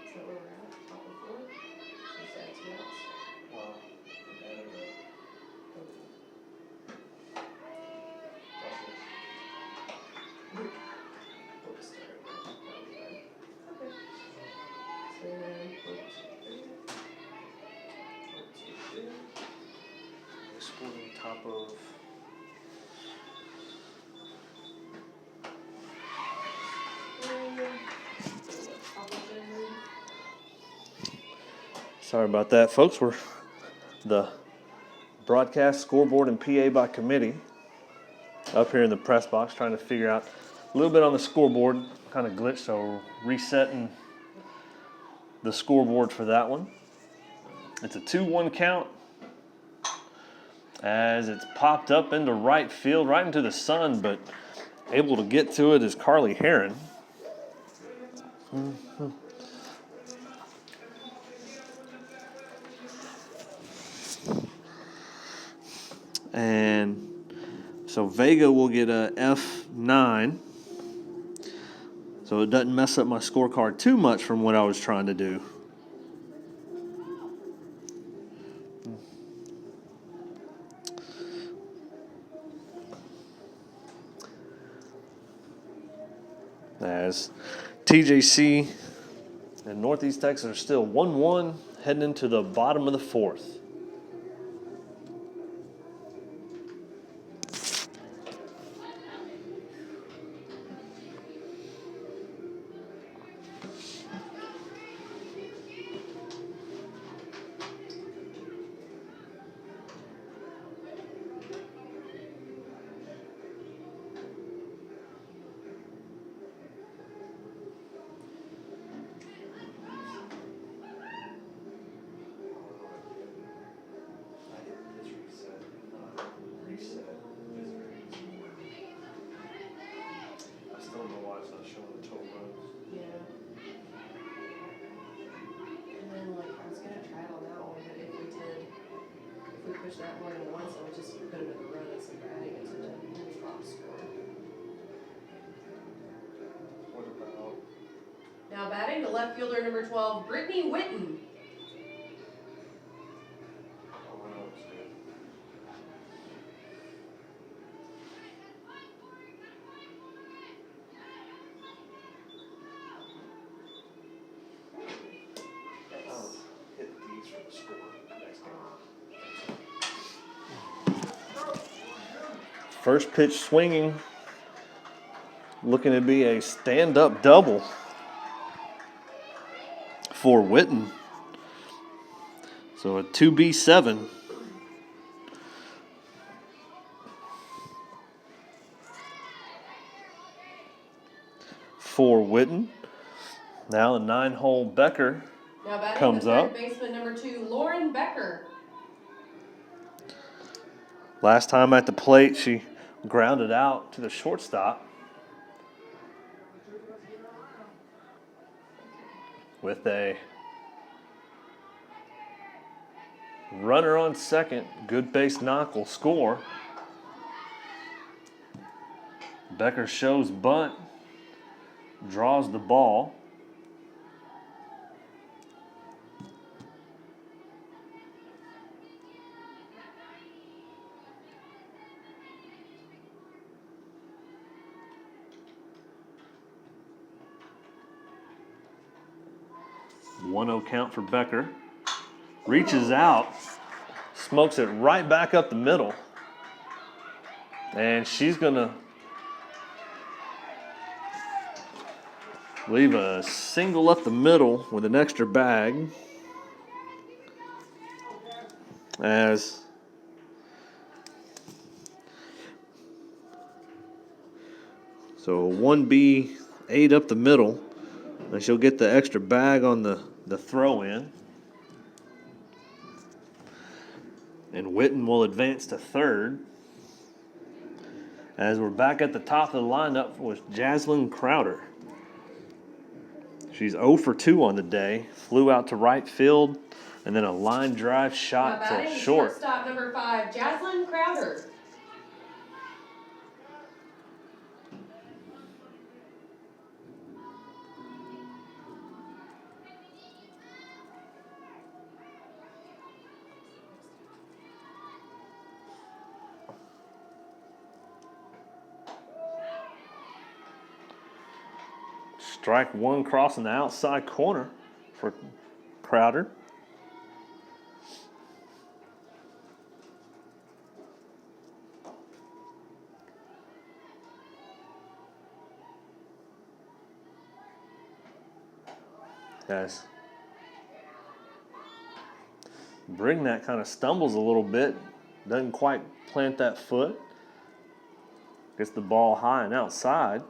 Is that where we're at? Top of 4? Just add 2 outs. We'll just start over. That'll be fine. Okay. So then, 1, 2, 3. 1, 2, 3. Scored on top of. Sorry about that, folks. We're the broadcast scoreboard and PA by committee up here in the press box trying to figure out a little bit on the scoreboard, kind of glitched, so we're resetting the scoreboard for that one. It's a 2-1 count as it's popped up into right field, right into the sun, but able to get to it is Carly Heron. And so Vega will get a F9. So it doesn't mess up my scorecard too much from what I was trying to do. As TJC and Northeast Texas are still 1-1 heading into the bottom of the 4th. push that more than once, so we just put it in a run instead of adding it to the box score. What about? Now batting, the left fielder number 12, Brittany Witten. Oh, I know it's good. I'll hit these for the score next time. First pitch swinging, looking to be a stand-up double for Witten. So a 2B7. For Witten. Now the 9-hole Becker Now batting, comes the third up. baseman number 2, Lauren Becker. Last time at the plate, she grounded out to the shortstop with a runner on second. Good base knock will score. Becker shows bunt, draws the ball. One 1-0 count for Becker. Reaches out, smokes it right back up the middle. And she's going to leave a single up the middle with an extra bag. As so 1B8 up the middle. And she'll get the extra bag on the throw in. And Witten will advance to third. As we're back at the top of the lineup with Jaslyn Crowder. She's 0 for 2 on the day. Flew out to right field, and then a line drive Now shot batting, to the short. shortstop number 5, Jaslyn Crowder. Strike one crossing the outside corner for Crowder. Guys, bring that kind of stumbles a little bit. Doesn't quite plant that foot. Gets the ball high and outside.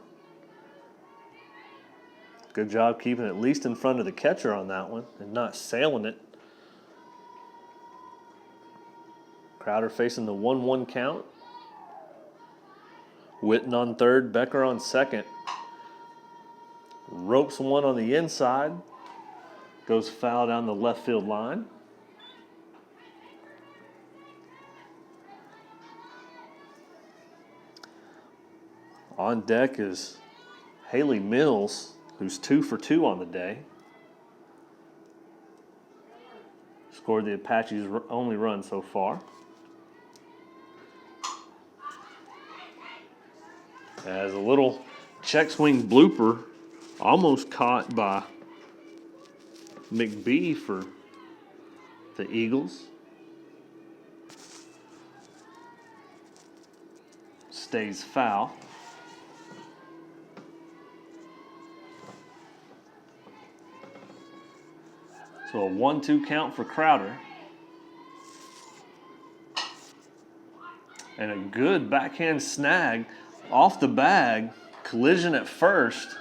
Good job keeping it at least in front of the catcher on that one and not sailing it. Crowder facing the 1-1 count. Witten on third, Becker on second. Ropes one on the inside. Goes foul down the left field line. On deck is Haley Mills, who's 2 for 2 on the day. Scored the Apaches' only run so far. As a little check swing blooper, almost caught by McBee for the Eagles. Stays foul. So a 1-2 count for Crowder. And a good backhand snag off the bag. Collision at first.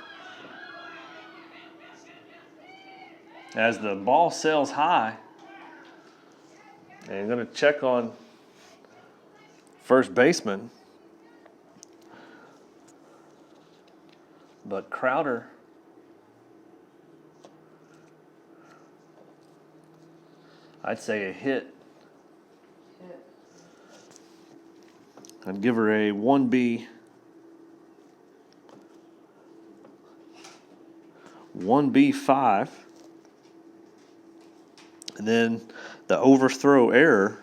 As the ball sails high. And going to check on first baseman. But Crowder, I'd say a hit. I'd give her a 1B. 1B5. And then the overthrow error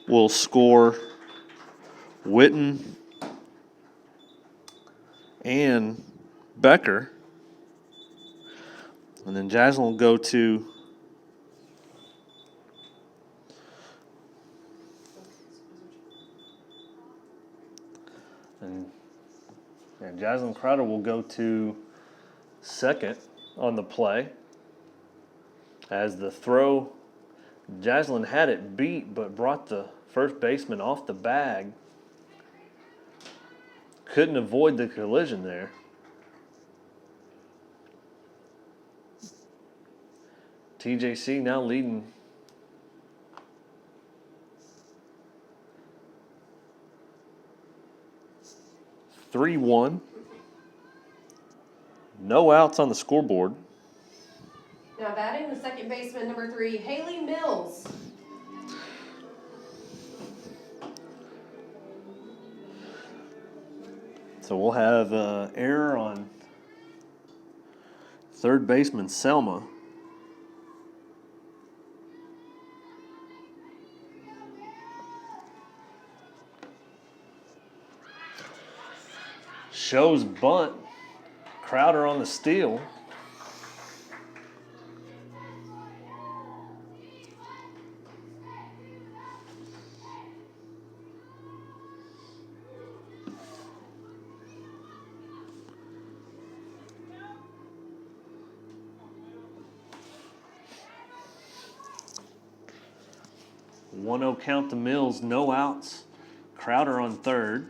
will score Witten and Becker. And then Jaslyn will go to and Jaslyn Crowder will go to second on the play. As the throw, Jaslyn had it beat but brought the first baseman off the bag. Couldn't avoid the collision there. TJC now leading 3-1. No outs on the scoreboard. Now batting the second baseman, number 3, Haley Mills. So we'll have error on third baseman Selma. Shows bunt. Crowder on the steal. One 1-0 count to Mills, no outs. Crowder on third.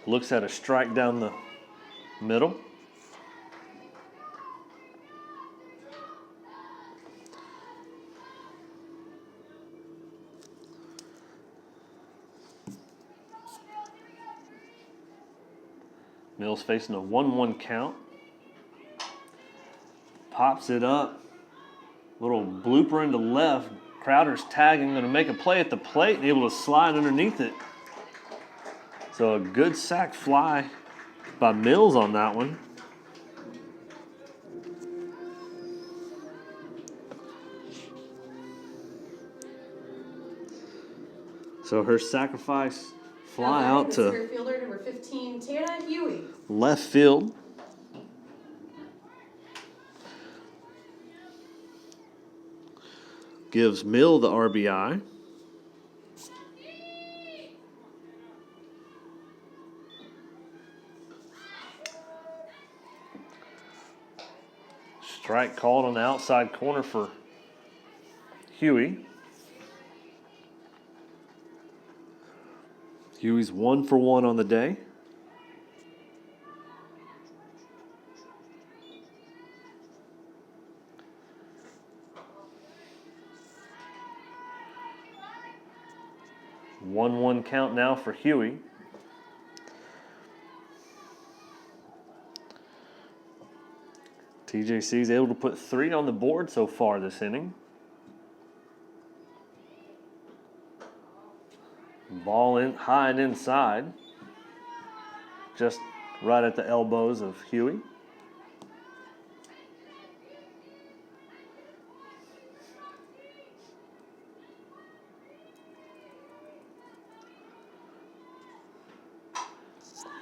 Looks at a strike down the middle. Mills facing a 1-1 count. Pops it up. Little blooper into left. Crowder's tagging, going to make a play at the plate and able to slide underneath it. So a good sac fly by Mills on that one. So her sacrifice fly Now out batting the to center fielder, number 15, Tana Huey. left field. Gives Mill the RBI. Strike called on the outside corner for Huey. Huey's 1 for 1 on the day. One count now for Huey. TJC is able to put 3 on the board so far this inning. Ball in high and inside. Just right at the elbows of Huey.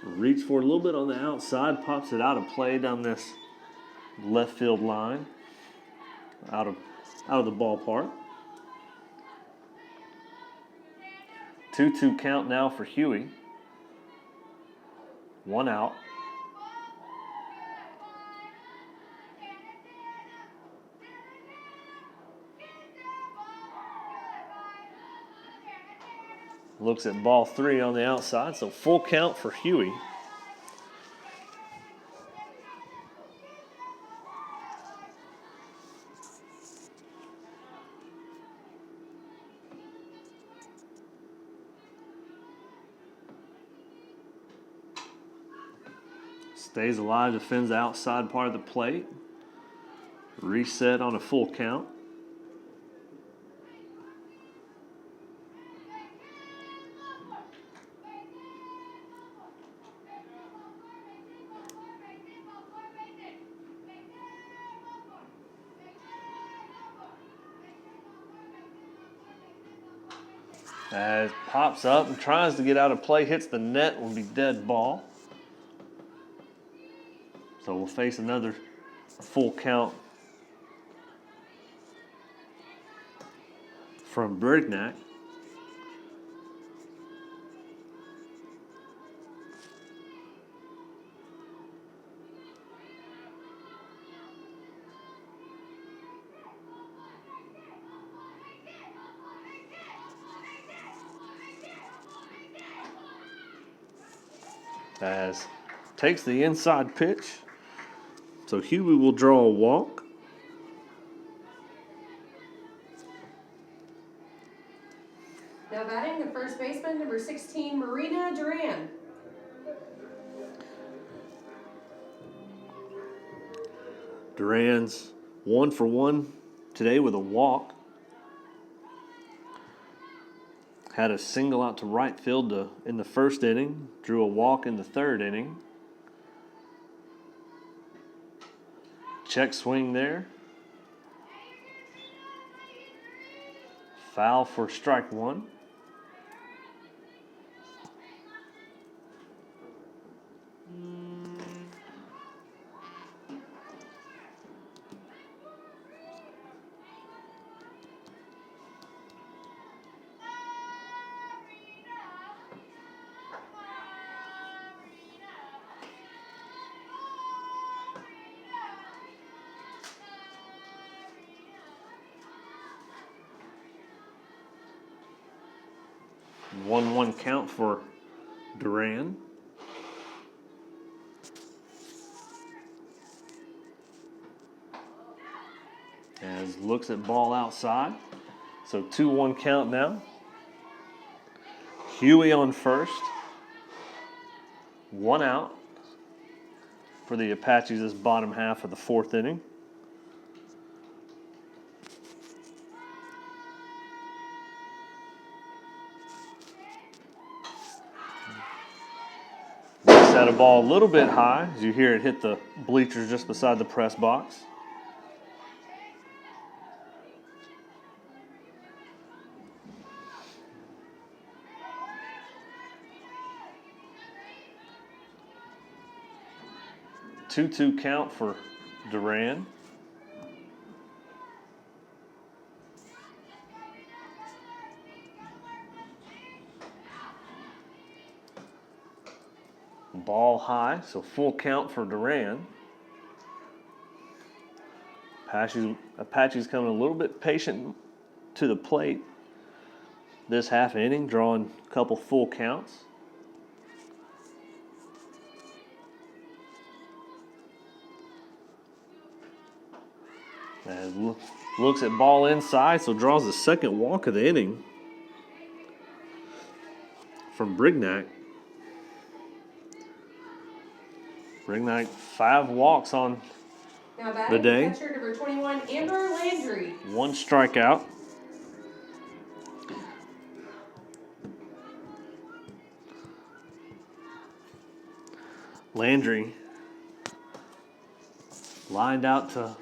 Reach for it a little bit on the outside, pops it out of play down this left field line, out of the ballpark. 2-2 count now for Huey. 1 out. Looks at ball 3 on the outside, so full count for Huey. Stays alive, defends the outside part of the plate. Reset on a full count. As pops up and tries to get out of play, hits the net, will be dead ball. So we'll face another full count from Brignac. As takes the inside pitch. So Huey will draw a walk. Now batting the first baseman, number 16, Marina Duran. Duran's 1 for 1 today with a walk. Had a single out to right field in the first inning. Drew a walk in the third inning. Check swing there. Foul for strike one. One count for Duran. As looks at ball outside. So 2-1 count now. Huey on first. 1 out for the Apaches this bottom half of the fourth inning. Set a ball a little bit high as you hear it hit the bleachers just beside the press box. Two count for Duran. Ball high, so full count for Duran. Apache's coming a little bit patient to the plate this half inning, drawing a couple full counts. And looks at ball inside, so draws the second walk of the inning from Brignac. Brignac 5 walks on Now batting the day. Catcher number 21, Amber Landry. 1 strikeout. Landry lined out to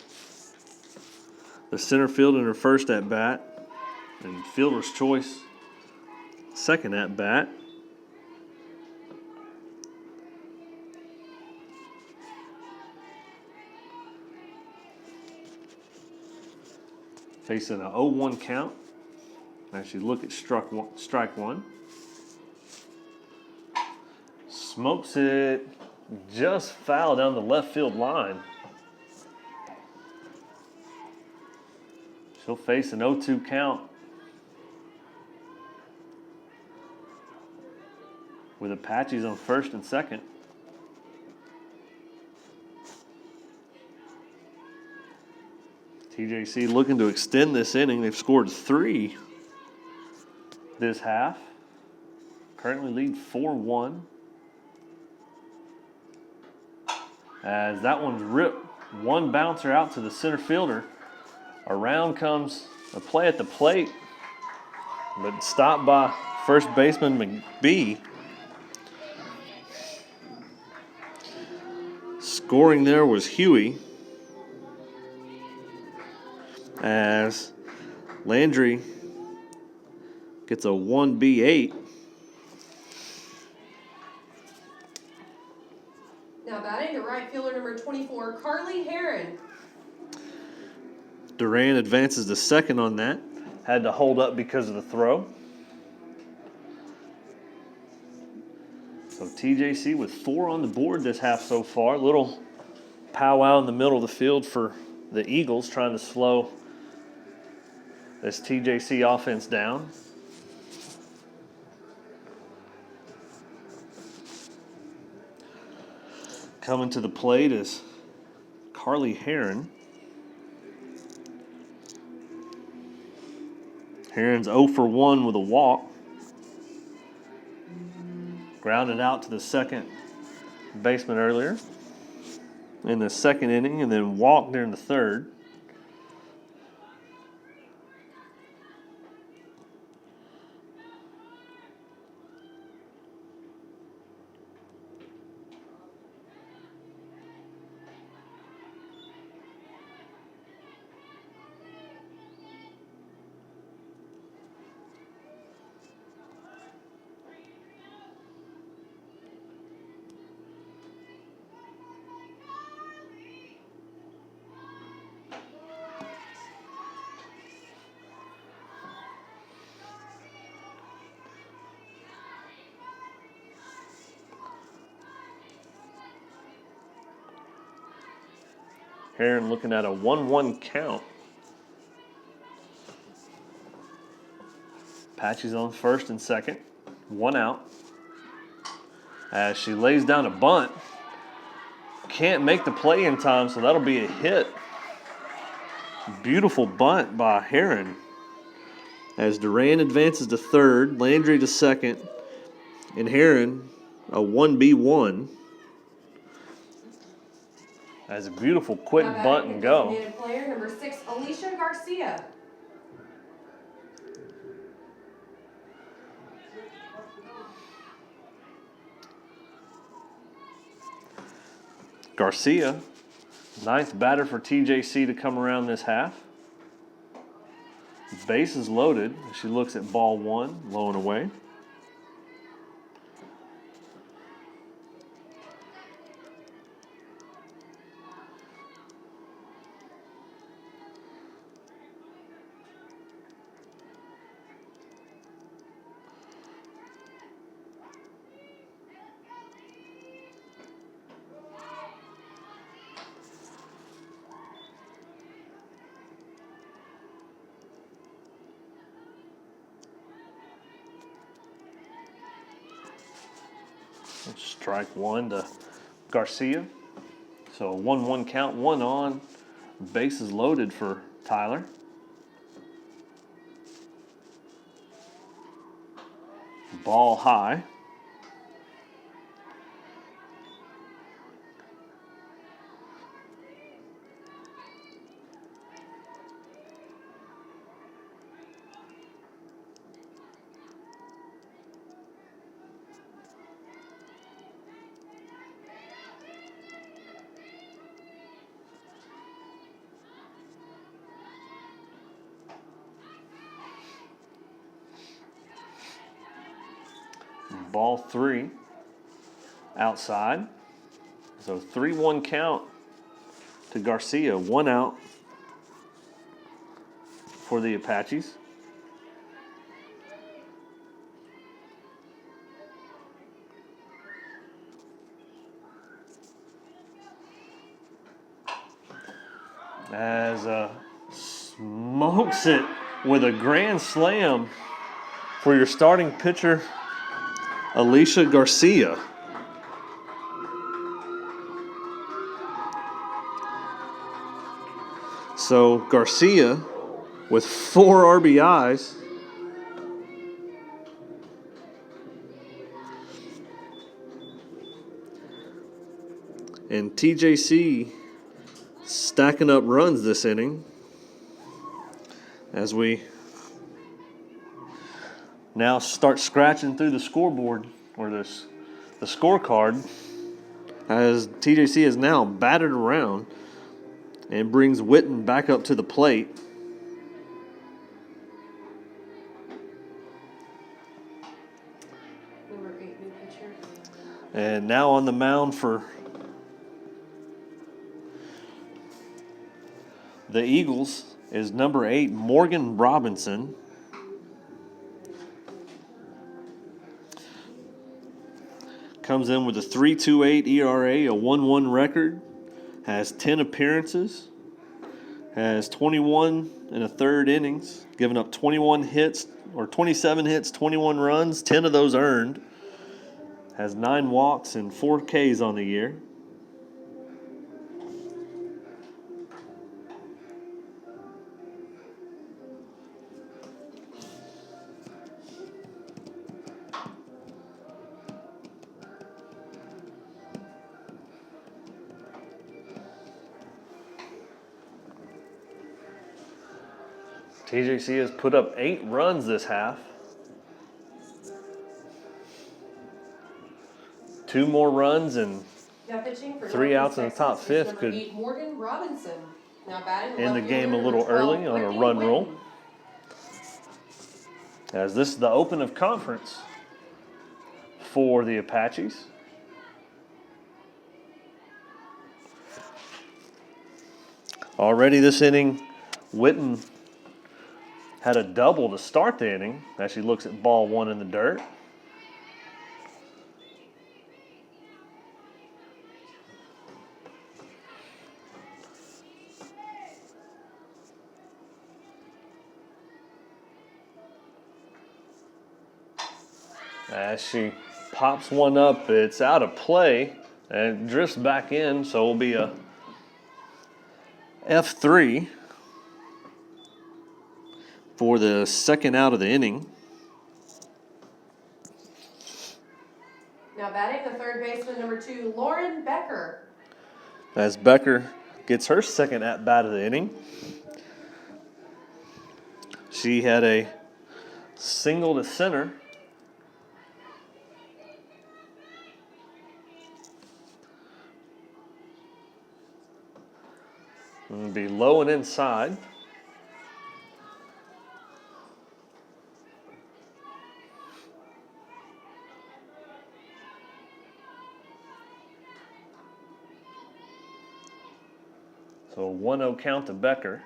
the center field in her first at bat, and fielder's choice second at bat. Facing a 0-1 count. Actually, look at strike one. Smokes it just foul down the left field line. She'll face an 0-2 count with Apaches on first and second. TJC looking to extend this inning. They've scored 3 this half. Currently lead 4-1. As that one's ripped One bouncer out to the center fielder. Around comes a play at the plate, but stopped by first baseman McBee. Scoring there was Huey, as Landry gets a 1B8. Now batting to right fielder number 24, Carly Heron. Duran advances to second on that. Had to hold up because of the throw. So TJC with 4 on the board this half so far. Little powwow in the middle of the field for the Eagles, trying to slow this TJC offense down. Coming to the plate is Carly Heron. Heron's 0 for 1 with a walk. Grounded out to the second baseman earlier in the second inning, and then walked during the third. Heron looking at a 1-1 count. Apache's on first and second. 1 out. As she lays down a bunt. Can't make the play in time, so that'll be a hit. Beautiful bunt by Heron. As Duran advances to third, Landry to second, and Heron a 1B1. That's a beautiful quick Now bunt batting and the go. designated player number 6, Alicia Garcia. Garcia, 9th batter for TJC to come around this half. Base is loaded. She looks at ball 1, low and away. Strike 1 to Garcia. So a 1-1 count, 1 on. Base is loaded for Tyler. Ball high. Ball 3 outside. So 3-1 count to Garcia. 1 out for the Apaches. As smokes it with a grand slam for your starting pitcher, Alicia Garcia. So Garcia with 4 RBIs. And TJC stacking up runs this inning as we now start scratching through the scoreboard or the scorecard as TJC is now batted around and brings Witten back up to the plate. Number 8 new pitcher. And now on the mound for the Eagles is number 8, Morgan Robinson. Comes in with a 3.28 ERA, a 1.1 record, has 10 appearances, has 21 and a third innings, giving up 21 hits or 27 hits, 21 runs, 10 of those earned, has 9 walks and 4 Ks on the year. TJC has put up 8 runs this half. 2 more runs and Now pitching for 3 Northeast outs in the top Texas is fifth number could 8 Morgan Robinson. Now batting end the left game a fielder, little number 12, early on a Brittany run Witten. roll. As this is the open of conference for the Apaches. Already this inning, Witten had a double to start the inning as she looks at ball 1 in the dirt. As she pops one up, it's out of play and it drifts back in, so it'll be a F3 for the second out of the inning. Now batting the third baseman, number 2 Lauren Becker. As Becker gets her second at-bat of the inning. She had a single to center. It'll be low and inside. So 1-0 count to Becker.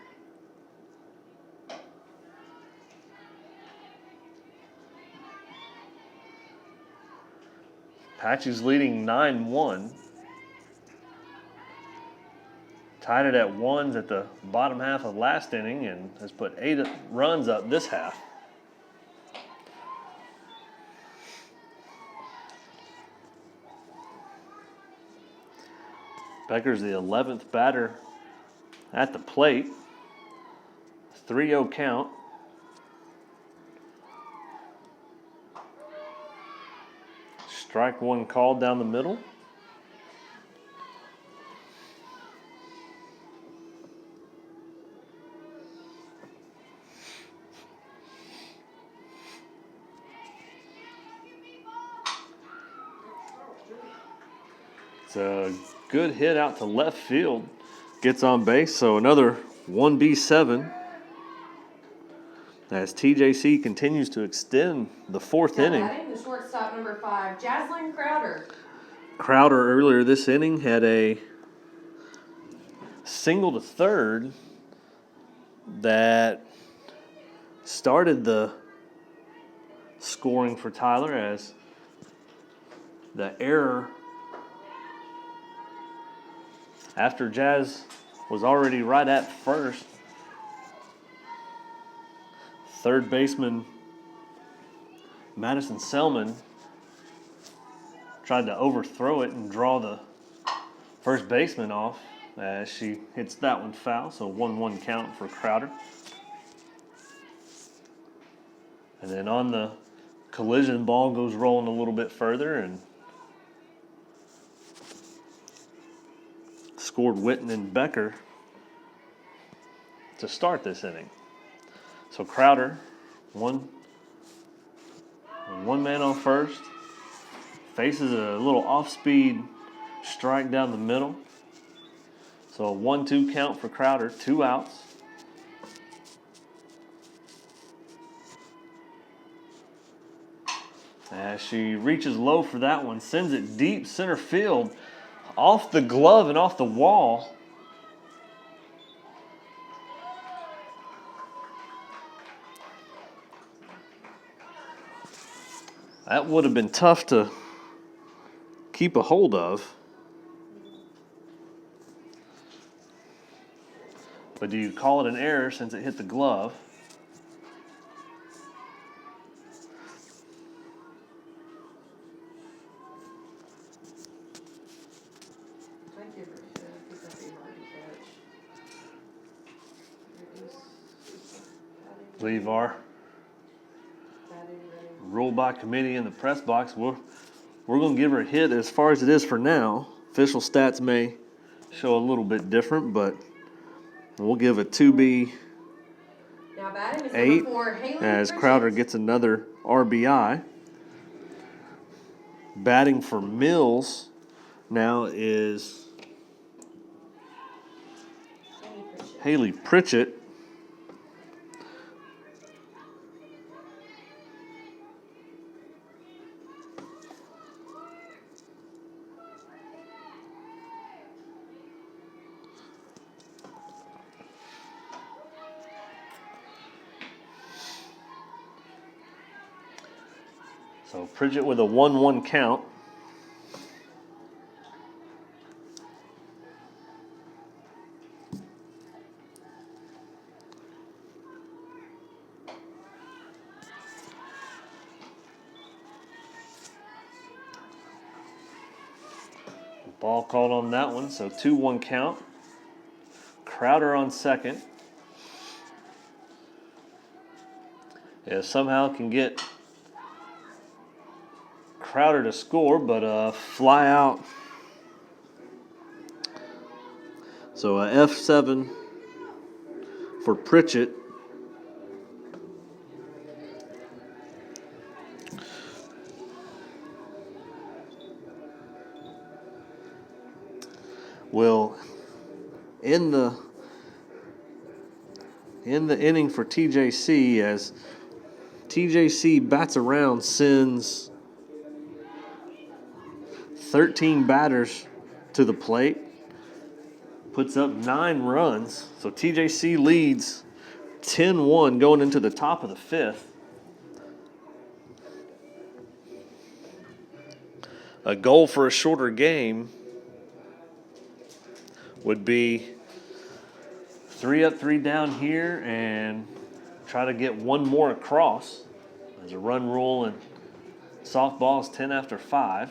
Apaches leading 9-1. Tied it at ones at the bottom half of last inning and has put 8 runs up this half. Becker's the 11th batter at the plate. 3-0 count. Strike 1 called down the middle. It's a good hit out to left field. Gets on base, so another 1B7 as TJC continues to extend the 4th Now inning. batting the shortstop, number 5 Jaslyn Crowder. Crowder earlier this inning had a single to third that started the scoring for Tyler as the error after Jazz was already right at first. Third baseman Madison Selman tried to overthrow it and draw the first baseman off as she hits that one foul, so 1-1 count for Crowder. And then on the collision, ball goes rolling a little bit further and scored Witten and Becker to start this inning. So Crowder, one man on first, faces a little off-speed strike down the middle. So a 1-2 count for Crowder, 2 outs. As she reaches low for that one, sends it deep center field, off the glove and off the wall. That would have been tough to keep a hold of. But do you call it an error since it hit the glove? I'd give her a hit. I think that'd be hard to catch. Levar, Batting ready. ruled by committee in the press box. We're going to give her a hit as far as it is for now. Official stats may show a little bit different, but we'll give a 2B Now batting is 8 number 4, Haley as Pritchett. Crowder gets another RBI. Batting for Mills now is Haley Pritchett. Haley Pritchett. So Pritchett with a 1-1 count. Ball called on that one, so 2-1 count. Crowder on second. Yeah, somehow can get Crowder to score, but fly out. So a F7 for Pritchett. Will end the inning for TJC as TJC bats around, sends 13 batters to the plate, puts up 9 runs. So TJC leads 10-1 going into the top of the 5th. A goal for a shorter game would be 3 up, 3 down here and try to get one more across. There's a run rule and softball is 10 after 5.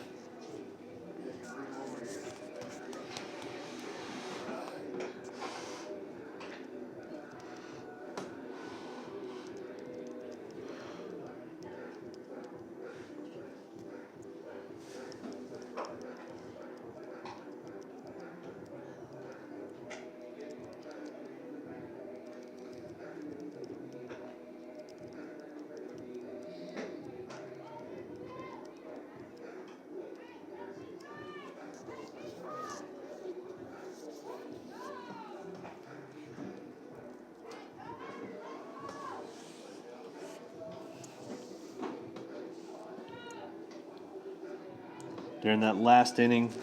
During that last inning,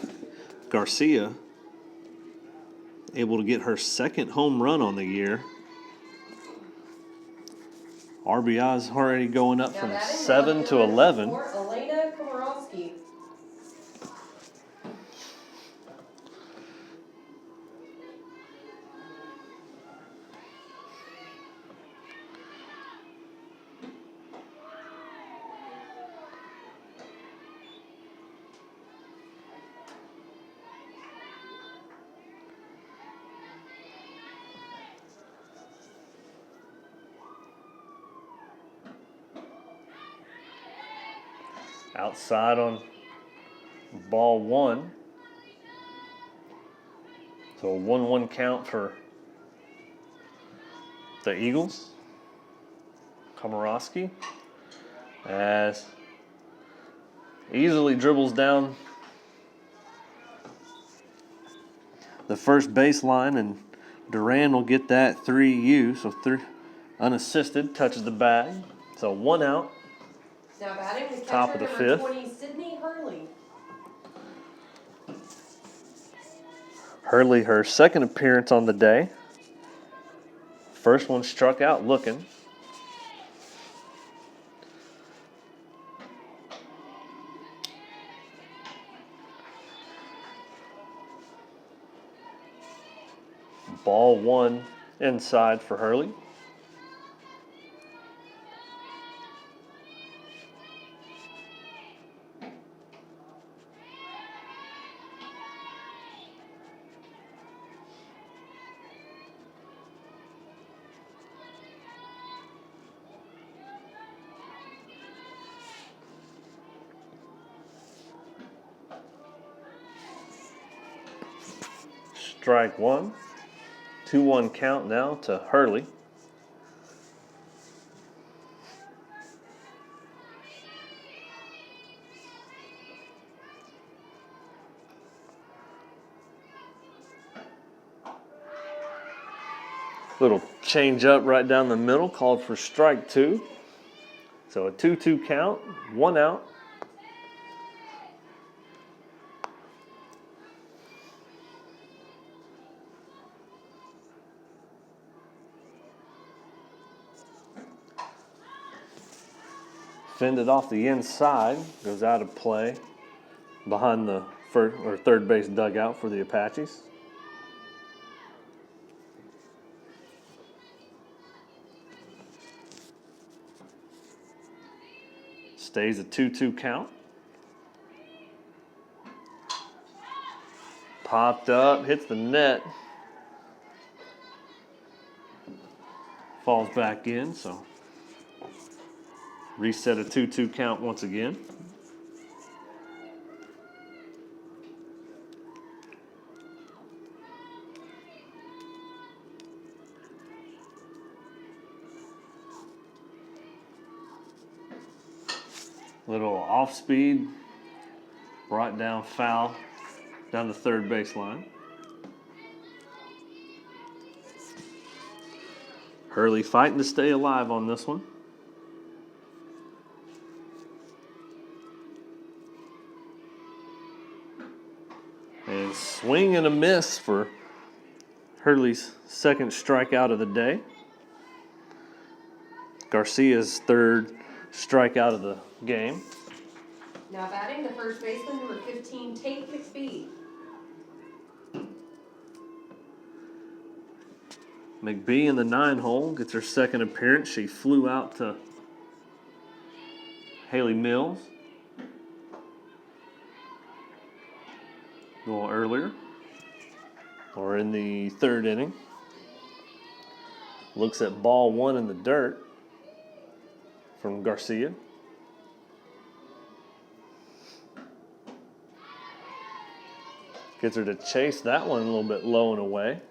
Garcia able to get her second home run on the year. RBI's already going up Now from batting 7 to 11. For Elena Komorowski. Outside on ball 1. So a 1-1 count for the Eagles. Komorowski as easily dribbles down the first baseline, and Duran will get that 3U, so unassisted, touches the bag. So 1 out. Now batting is Top catcher of the number fifth. 20, Sydney Hurley. Hurley, her second appearance on the day. First one struck out looking. Ball 1 inside for Hurley. Strike 1. 2-1 count now to Hurley. Little change up right down the middle, called for strike 2. So a 2-2 count, 1 out. Fended off the inside, goes out of play behind the first or third base dugout for the Apaches. Stays a 2-2 count. Popped up, hits the net. Falls back in, so reset a 2-2 count once again. Little off speed, brought down foul down the third baseline. Hurley fighting to stay alive on this one. And swing and a miss for Hurley's second strikeout of the day. Garcia's third strikeout of the game. Now batting the first baseman number 15, Tate McBee. McBee in the 9-hole gets her second appearance. She flew out to Haley Mills a little earlier, or in the third inning. Looks at ball 1 in the dirt from Garcia. Gets her to chase that one a little bit low and away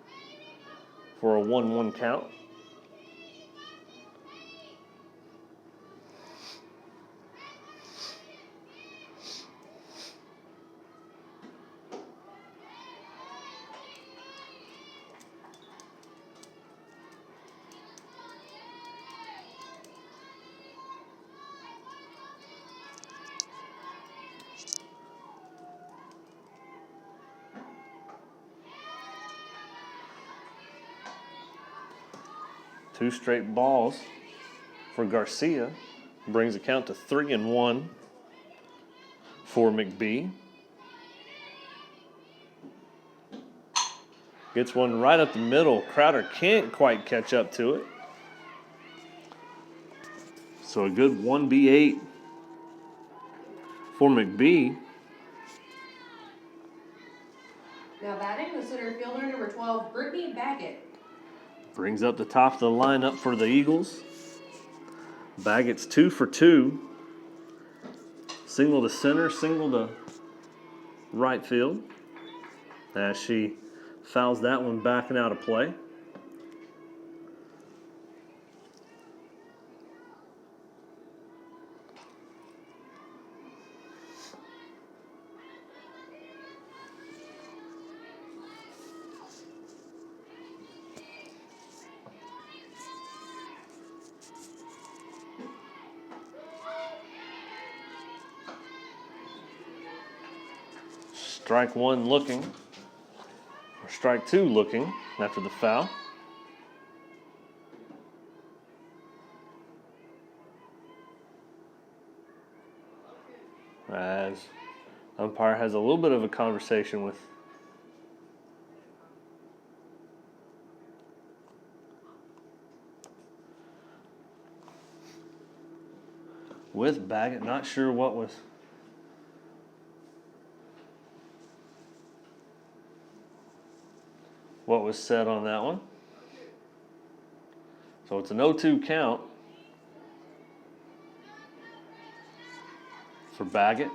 for a 1-1 count. Two straight balls for Garcia brings the count to 3-1 for McBee. Gets one right up the middle. Crowder can't quite catch up to it. So a good 1B8 for McBee. Now batting the center fielder number 12, Brittany Baggett. Brings up the top of the lineup for the Eagles. Baggett's 2 for 2. Single to center, single to right field. As she fouls that one back and out of play. strike one looking, or strike two looking after the foul. As umpire has a little bit of a conversation with Baggett. Not sure what was said on that one. So it's an 0-2 count for Baggett.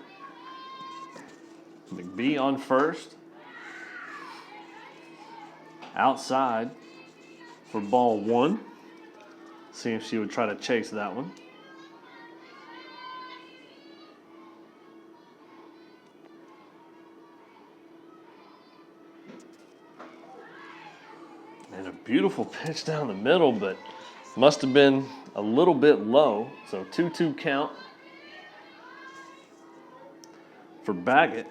McBee on first. Outside for ball one. See if she would try to chase that one. And a beautiful pitch down the middle, but must have been a little bit low. So 2-2 count for Baggett.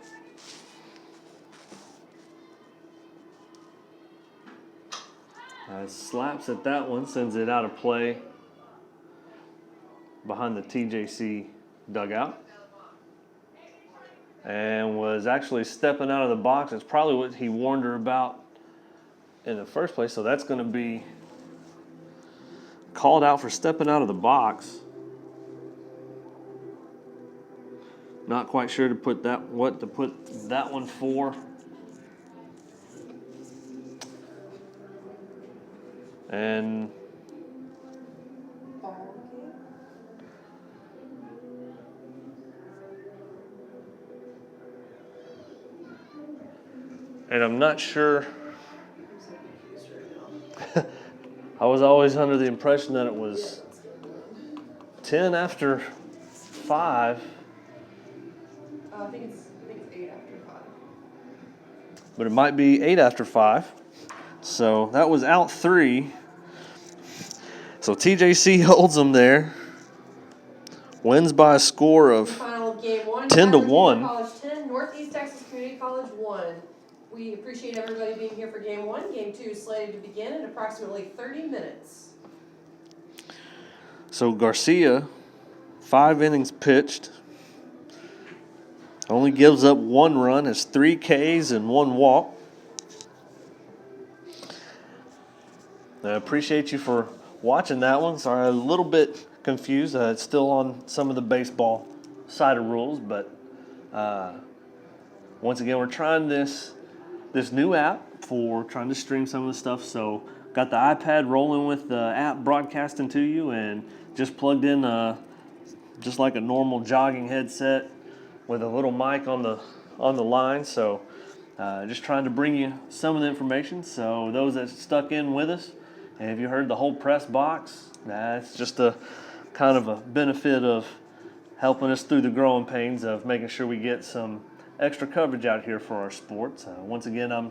Slaps at that one, sends it out of play behind the TJC dugout. And was actually stepping out of the box. It's probably what he warned her about in the first place. So that's going to be called out for stepping out of the box. Not quite sure to put that one for. And I'm not sure. I was always under the impression that it was 10 after 5. I think it's 8 after 5. But it might be 8 after 5. So that was out 3. So TJC holds them there. Wins by a score of Final of game 1. 10-1. College 10, Northeast Texas Community College 1. We appreciate everybody being here for game 1. Game 2 is slated to begin in approximately 30 minutes. So Garcia, 5 innings pitched. Only gives up 1 run, has 3 Ks and 1 walk. I appreciate you for watching that one. Sorry, I'm a little bit confused. It's still on some of the baseball side of rules, but once again, we're trying this new app for trying to stream some of the stuff. So got the iPad rolling with the app broadcasting to you, and just plugged in just like a normal jogging headset with a little mic on the line. So just trying to bring you some of the information. So those that stuck in with us, and if you heard the whole press box, that's just a kind of a benefit of helping us through the growing pains of making sure we get some extra coverage out here for our sports. Once again, I'm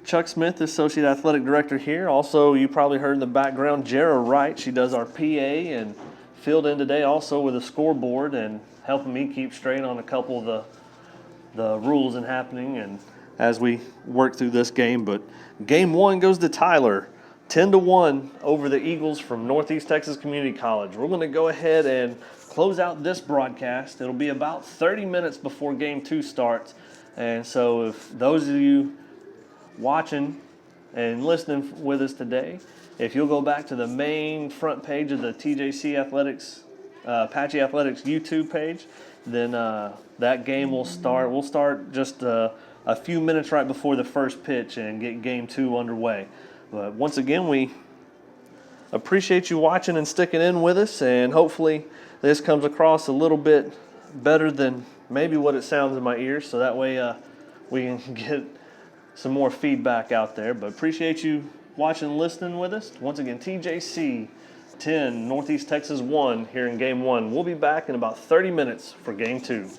Chuck Smith, Associate Athletic Director here. Also, you probably heard in the background, Jara Wright. She does our PA and filled in today also with a scoreboard and helping me keep straight on a couple of the rules and happening and as we work through this game. But game 1 goes to Tyler, 10-1 over the Eagles from Northeast Texas Community College. We're going to go ahead and close out this broadcast. It'll be about 30 minutes before game 2 starts. And so if those of you watching and listening with us today, if you'll go back to the main front page of the TJC Athletics, Apache Athletics YouTube page, then that game will start. We'll start just a few minutes right before the first pitch and get game 2 underway. But once again, we appreciate you watching and sticking in with us, and hopefully this comes across a little bit better than maybe what it sounds in my ears, so that way we can get some more feedback out there. But appreciate you watching and listening with us. Once again, TJC 10, Northeast Texas 1 here in game 1. We'll be back in about 30 minutes for game 2.